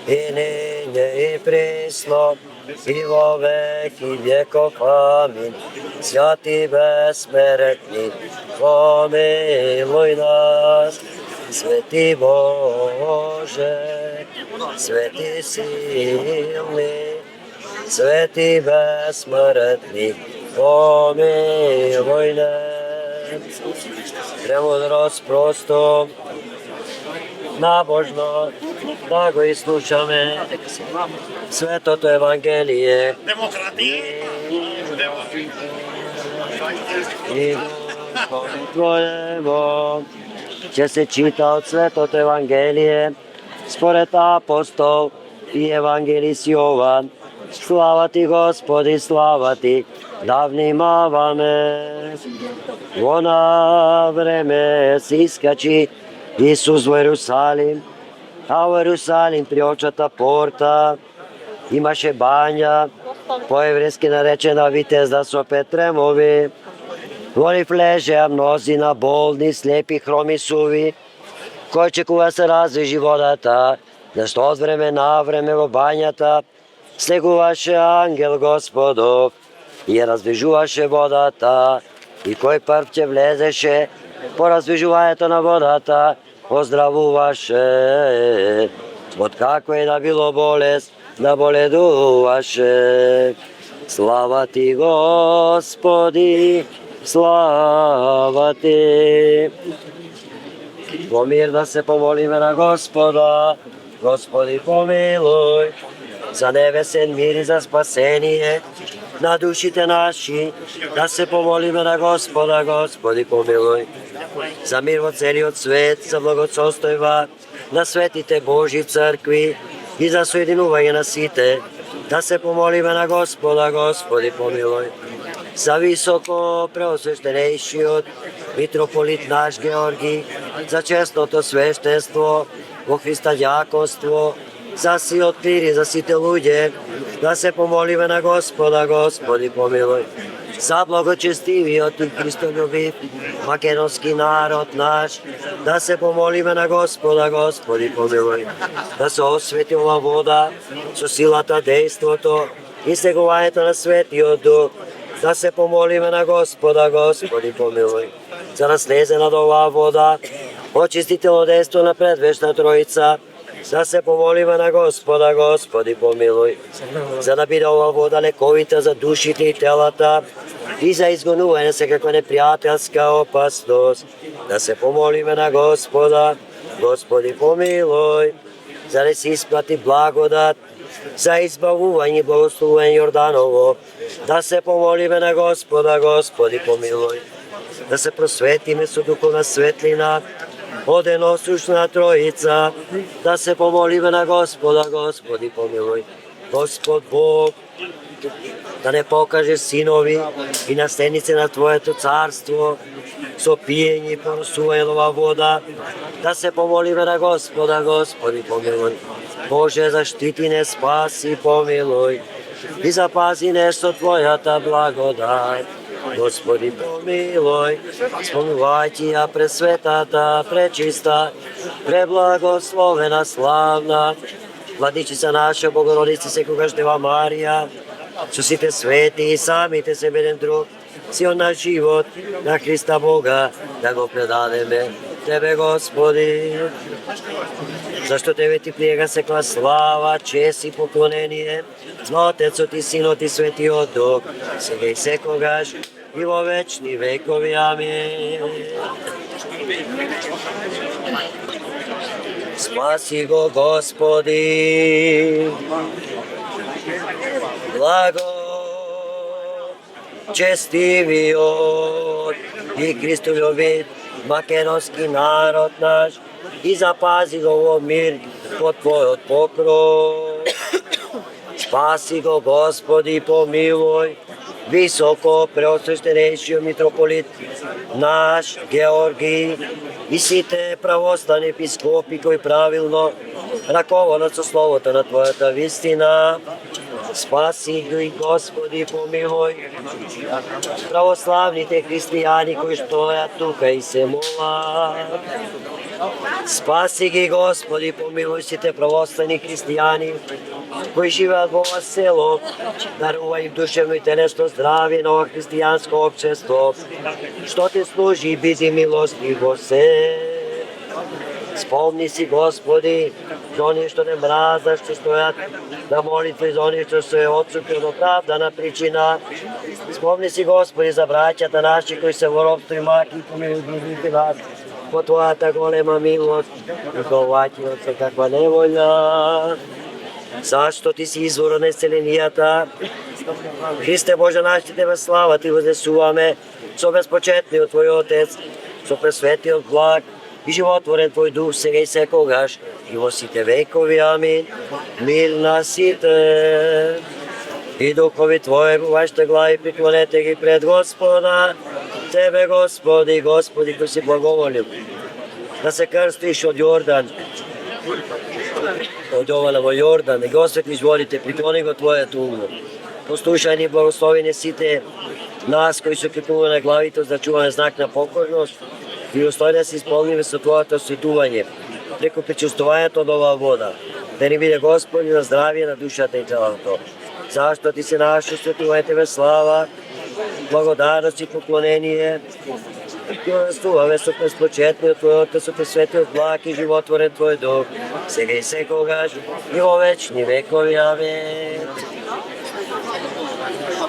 и нине и присно, и во веки веков. Амин. Святи безсмертни, помилуј нас. Свети Боже, свети силни, свети безсмртни, помилуј нас. Премудрост просто, набожно, да го изслушаме Светото Евангелие. И Твоево ќе се чита од Светото Евангелие според апостол и евангелист Јован. Слава Ти, Господи, слава Ти, да внимаваме. Во она време се искачи Исус во Ерусалим, а во Ерусалим при очата порта имаше бања, по-еврејски наречена Витезда со 5 тремови. Во нив лежеа мнозина болни, слепи, хроми, суви, кои чекува се развижи водата, зашто од време на време во бањата слегуваше ангел Господов и ја развижуваше водата, и кој прв ќе влезеше по развижувањето на водата, оздравуваше, од каква и да било болест, да боледуваше. Слава Ти, Господи, слава Ти. Во мир да се помолиме на Господа. Господи, помилуј. за небесен мир и за спасение на душите наши, да се помолиме на Господа. Господи помилуј. За мир во целиот свет, за благосостојба на светите Божји цркви и за соединување на сите, да се помолиме на Господа. Господи помилуј. За високо преосвещенејшиот митрополит наш Георги, за честното свештенство во Христа дјаконство, за сиот клир и за сите луѓе, да се помолиме на Господа. Господи помилуј. За благочестивиот и христолюбив македонски народ наш, да се помолиме на Господа. Господи помилуј. Да се освети ова вода со силата, дејството и сегувањето на Светиот Дух, да се помолиме на Господа. Господи помилуј. За да слезе над оваа вода очистително дејство на предвечна Троица, да се помолиме на Господа. Господи помилуј. За да биде ова вода лековита за душите и телата и за изгонување секаква непријателска опасност, да се помолиме на Господа. Господи помилуј. За да се испрати благодат за избавување и благословување Јорданово, да се помолиме на Господа. Господи помилуј. Да се просветиме со духовна светлина од едносушна Троица, да се помолиме на Господа. Господи помилуј. Господ Бог, да не покаже синови и наследници на Твоето царство со пиење и поросување на оваа вода, да се помолиме на Господа. Господи помилуј. Боже, заштити не, спаси, помилуј и запази не со Твојата благодат. Господи помилуј, спомнувајќи ја пресветата, пречиста, преблагословена, славна Владичица наша, Богородица секогаш Дева Марија, со сите свети и самите себе еден друг, сиот наш живот на Христа Бога, да го предадеме Тебе, Господи. Зашто Тебе Ти приега секва слава, чест и поклонение, на Отецот и Синот и Светиот Дух, сега и секогаш и во вечни векови. Амин. Спаси го, Господи. Благо честивиот и христолюбив македонски народ наш и запази го во мир под Твојот покров. Спаси го, Господи, помилуј високо преосвещенејшиот митрополит наш Георги и сите православни епископи кои правилно раководат со словото на Твојата вистина. Спаси ги, Господи, помилуј православните христијани кои стојат тука и се молат. Спаси ги, Господи, помилуј сите православни христијани кои живеат во ова село, дарувај им душевно и телесно здравје на ова христијанско општество, што Ти служи и биди милостив во се. Спомни си, Господи, за оние што не мразат, што стојат на молитва и за оние што се отсупи од оправдана причина. Спомни си, Господи, за браќата наши кои се во робство и маки и помилуј другите нас по Твојата голема милост и доваќи од секаква неволја. Зашто Ти си извор на исцеленијата. Христе Боже наш, Ти Тебе слава, Ти вознесуваме со безпочетниот Твој Отец, со пресветиот благ и животворен Твој Дух сега и секогаш и во сите векови. Амин. Мир на сите и духови Твои во вашите глави преклонете ги пред Господа. Тебе, Господи, Господи, кој си благоволил да се крстиш од Јордан, од Јована во Јордан, и го осветлиш водите, преклони го Твојот ум. Послушај ни, благослови не сите нас кои се прикуваме на главите за чуване знак на покорност и устој да се исполниме со Твоето осветување преку причувствувањето од оваа вода. Да ни биде, Господи, на здравие на душата и телото. Зашто Ти се наш осветување, Тебе слава, благодарност и поклонение. Ти одестуваме со преспочетниот Твој Отец, со пресветиот благ и животворен Твој Дух, сега и секогаш и во вечни векови. Амин.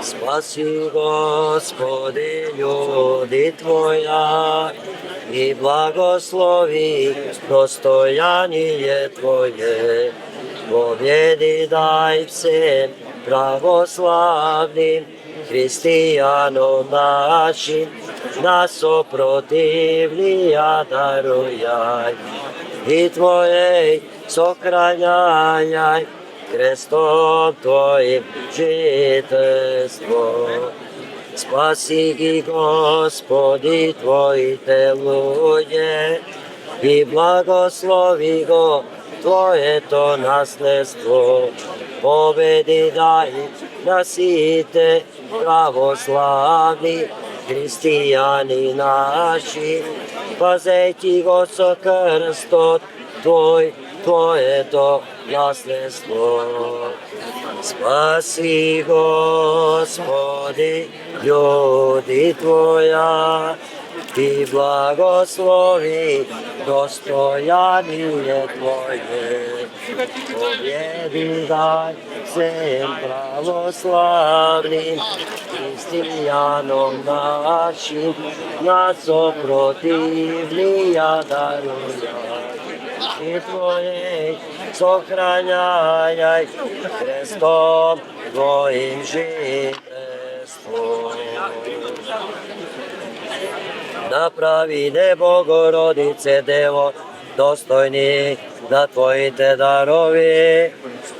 Спаси, Господи, људи Твоја и благослови достојание Твое Победи дай всем православным християнам нашим, нас сопротивления даруяй, и Твоей сохраняй крестом Твоим жительство. Спаси ги, Господи, Твоите луѓе и благослови го Твоето наследство. Победи дай на сите православни христијани наши, пазејќи го со крстот Твој, Твоето наследство. Спаси, Господи, људи Твоја, и благослови достојание Твое. Победи дай всем православним христијанам нашим, нас сопротивления дарујай, и Твоей сохраняй крестом Твоим жительство. Направи не Богородице Дево, достојни на Твоите дарови,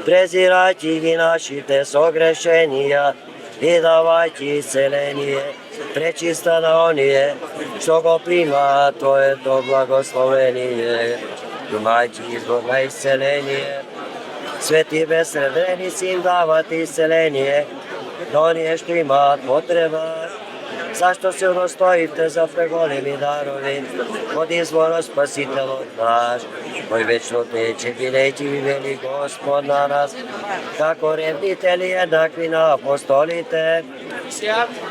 презирајќи ги нашите согрешенија и давајќи исцеление, пречиста на оние што го примаат Твоето благословение, имајќи избор на исцеление. Свети безсребреници им дават исцеление, на оние што имаат потреба. Зашто се удостоивте за преголеми дарови, од изворот Спасителот наш, кој вечно тече, бидејќи ви вели Господ на нас, како ревнители еднакви на апостолите.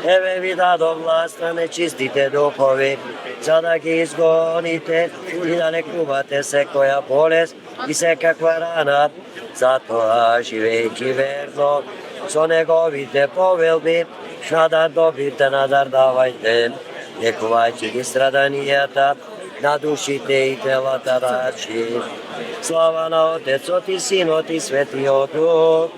Еве ви дадо власт на нечистите духови, за да ги изгоните и да лекувате секоја болест и секаква рана. Затоа, живејќи верно со неговите повелби, надар добрите надар давајте, лекувајќи ги страданијата на душите и телата наши. Слава на Отецот и Синот и Светиот Дух,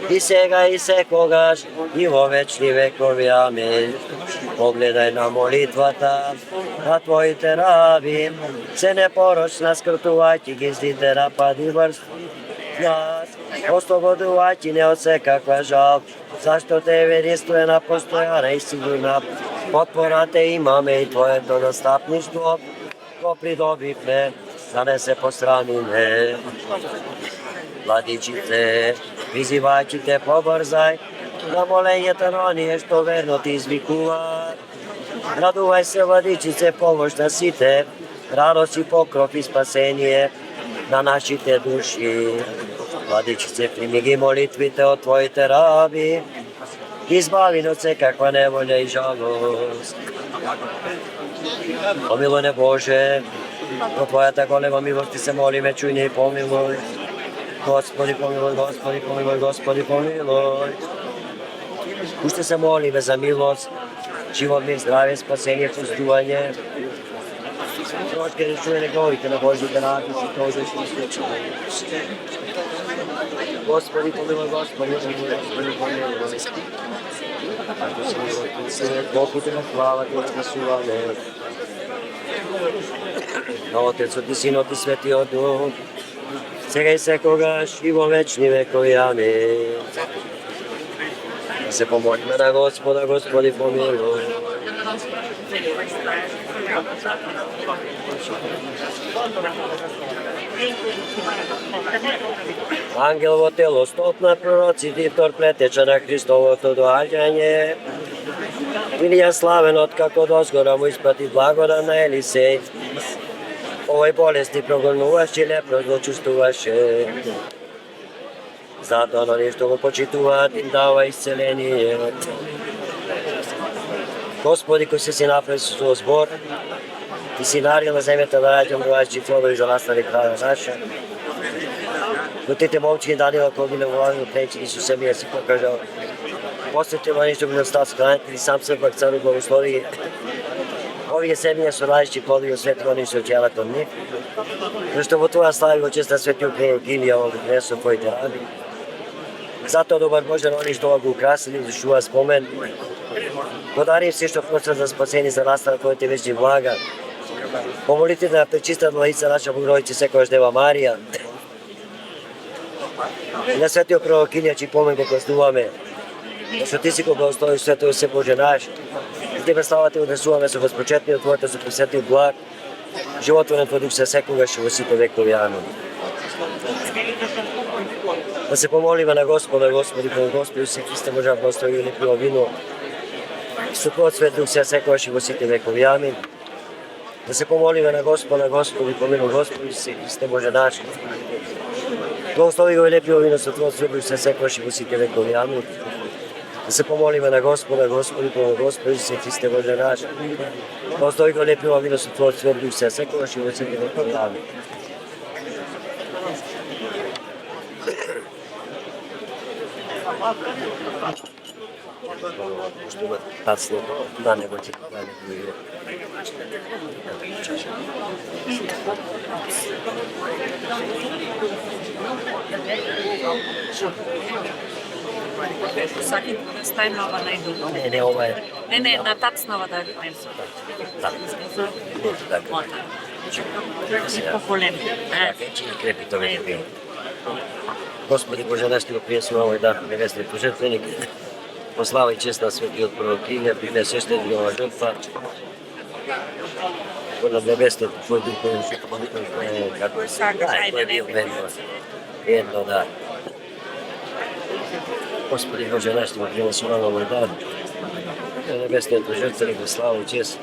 и сега и секогаш и во вечни векови. Амин. Погледај на молитвата на Твоите раби, се непорочна скртувајќи ги злите напади врз нас, ослободувајќи не од секаква жал, зашто Те единствена, постојана и сигурна потпора Те имаме и Твоето настапништво го придобивме, да не се посрамиме. Владичице, призивајќи Те побрзај на молењето на оние што верно Ти извикуваат. Радувај се, Владичице, помош на сите, радост и покров и спасение на нашите души. Владичице, прими ги молитвите од Твоите раби, избави од секаква неволја и жалост. Помилуј не Боже, во Твојата голема милост Ти се молиме, чуј не и помилуј. Господи, помилуј, Господи, помилуј, Господи, помилуј. Уште се молиме за милост, живот, мир, здравје, спасение, постување. Трошке решуе неговите на Божите надписи, Тоже што случува. Господи, помилуј, Господи, помилуј, Господи, помилуј. Ако се милост, Богите на слава Ти спасуваме. На Отецот и Синот и Светиот Дух, сега и секогаш и во вечни векови. Амин. Да се помолиме на Господа, Господи, помилуј. Ангел во тело, столб на пророците и втор плетеча на Христовото доаѓање. Илија славен откако дозгора му испрати благодан на Елисеј. Овој болести прогонуваше, лепрост го чувствуваше. Затоа на нешто го почитуваат им дава исцеление. Господи, кој си направи со збор, Ти си нарил на земјата да раѓам другајчи плодови за настани храна наша. Но тите момчки Данила кој биле влажно пречени со семија си покажал. Посвети ма нешто биле став с храните и сам се пак цару благослови ги. овие семеја со различни подвиги осветлени со ќелата од нив, зашто во тоа слави го честа светиот пророк Илија во Гресо коите ради. Затоа добар Боже на они што го украсили, зашува спомен. Подари се што просат за спасени за настана твоите вечни блага. Помолите да пречиста длаица наша Богородица секојаш Дева Марија. И на светиот пророк Илија чи помен го празнуваме. Зашто ти си го благословиш светој се Боже наш. И тебе слава те однесуваме со возпочетниот твоето со пресветиот благ. Животворен твој дух се секогаш и во сите векови. Амин. Да се помолиме на Господа, Господи, кога Господи се Христе Божа благослови и лепиво вино. Со Твојот свет дух се секогаш и во сите векови. Амин. Да се помолиме на Господа, Господи, помилуј Господи се Христе Боже наш. Благослови го и лепиво вино со Твојот свет дух се секогаш и во сите векови. Амин. Да се помолиме на Господа, Господи, помилуј Господи се Христе Боже наш. Благослови го и лепиво вино со Твојот свет дух се секогаш и во сите векови. Амин. Што има тацно, да не го ти да не го игра. Сакам да ставим ова најдолу. Не, ова е. Не, на тацнова да видим. Така. По-голем. Вече и крепи тоа веќе било. Господи Боже наш, ти го приесувам овој дар, невестен пожертвеник. По слава и чест на светиот пророк Илија, прими сешта и ова жртва. Во небесниот Твој дух како Сакаш, ајде, не едно, да. Господи Боже наш, ти го приесувам овој дар. На небесниот пожертвеник, во слава и чест.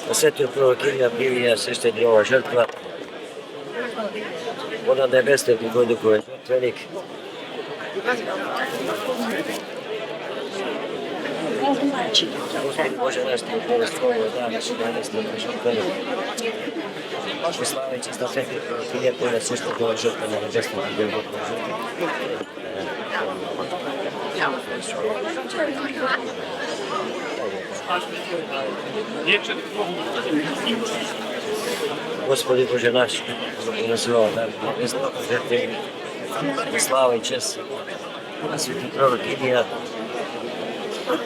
На светиот пророк Илија, прими сешта и ова жртва. Во небесниот Твој дух жртвеник. Господи Боже наш, ти го Твојот дар, наши небесни жртвеник. Во слава и чест на светиот пророк Илија, кој се што тоа жртва на небесниот Твој Господи Боже наш, го принесува дар на небесниот жртвеник. Во слава и чест на светиот пророк Илија,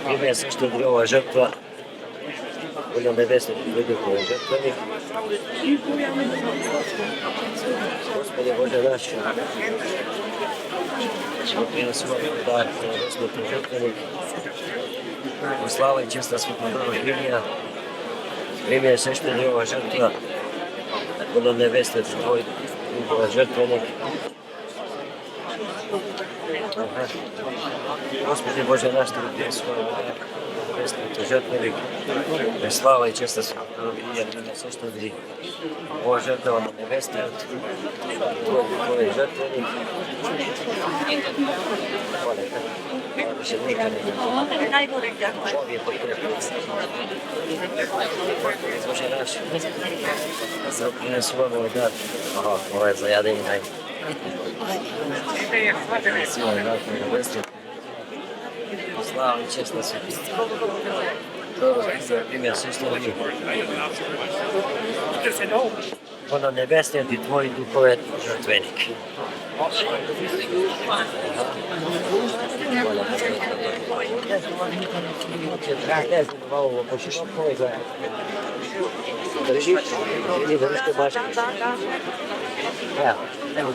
прими се што ова жртва во небесниот Твој жртвеник. Господи Боже наш, го принесува дар на небесниот жртвеник. Во слава и чест на светиот пророк Илија, прими се што ова жртва во небесниот Твој жртвеник. Господи Боже наш, ти го принесува небесниот жртвеник. Во слава и чест на светиот пророк Илија, прими се што ова жртва на небесниот Твој жртвеник. Više nikad ne čovjek Bože naš, za prinesuvam ovaj dar. Aha, ovo je za jadenje prinesuvam ovaj dar koji je uvestio. Slava i čest na svijetu. Dobro, za primjer sve što vidim. Ono nebesnije ti tvoj duhove žrtvenik. Ne znam, malo počeš koji za... Držiš? Ili držiš te baš? Evo, evo.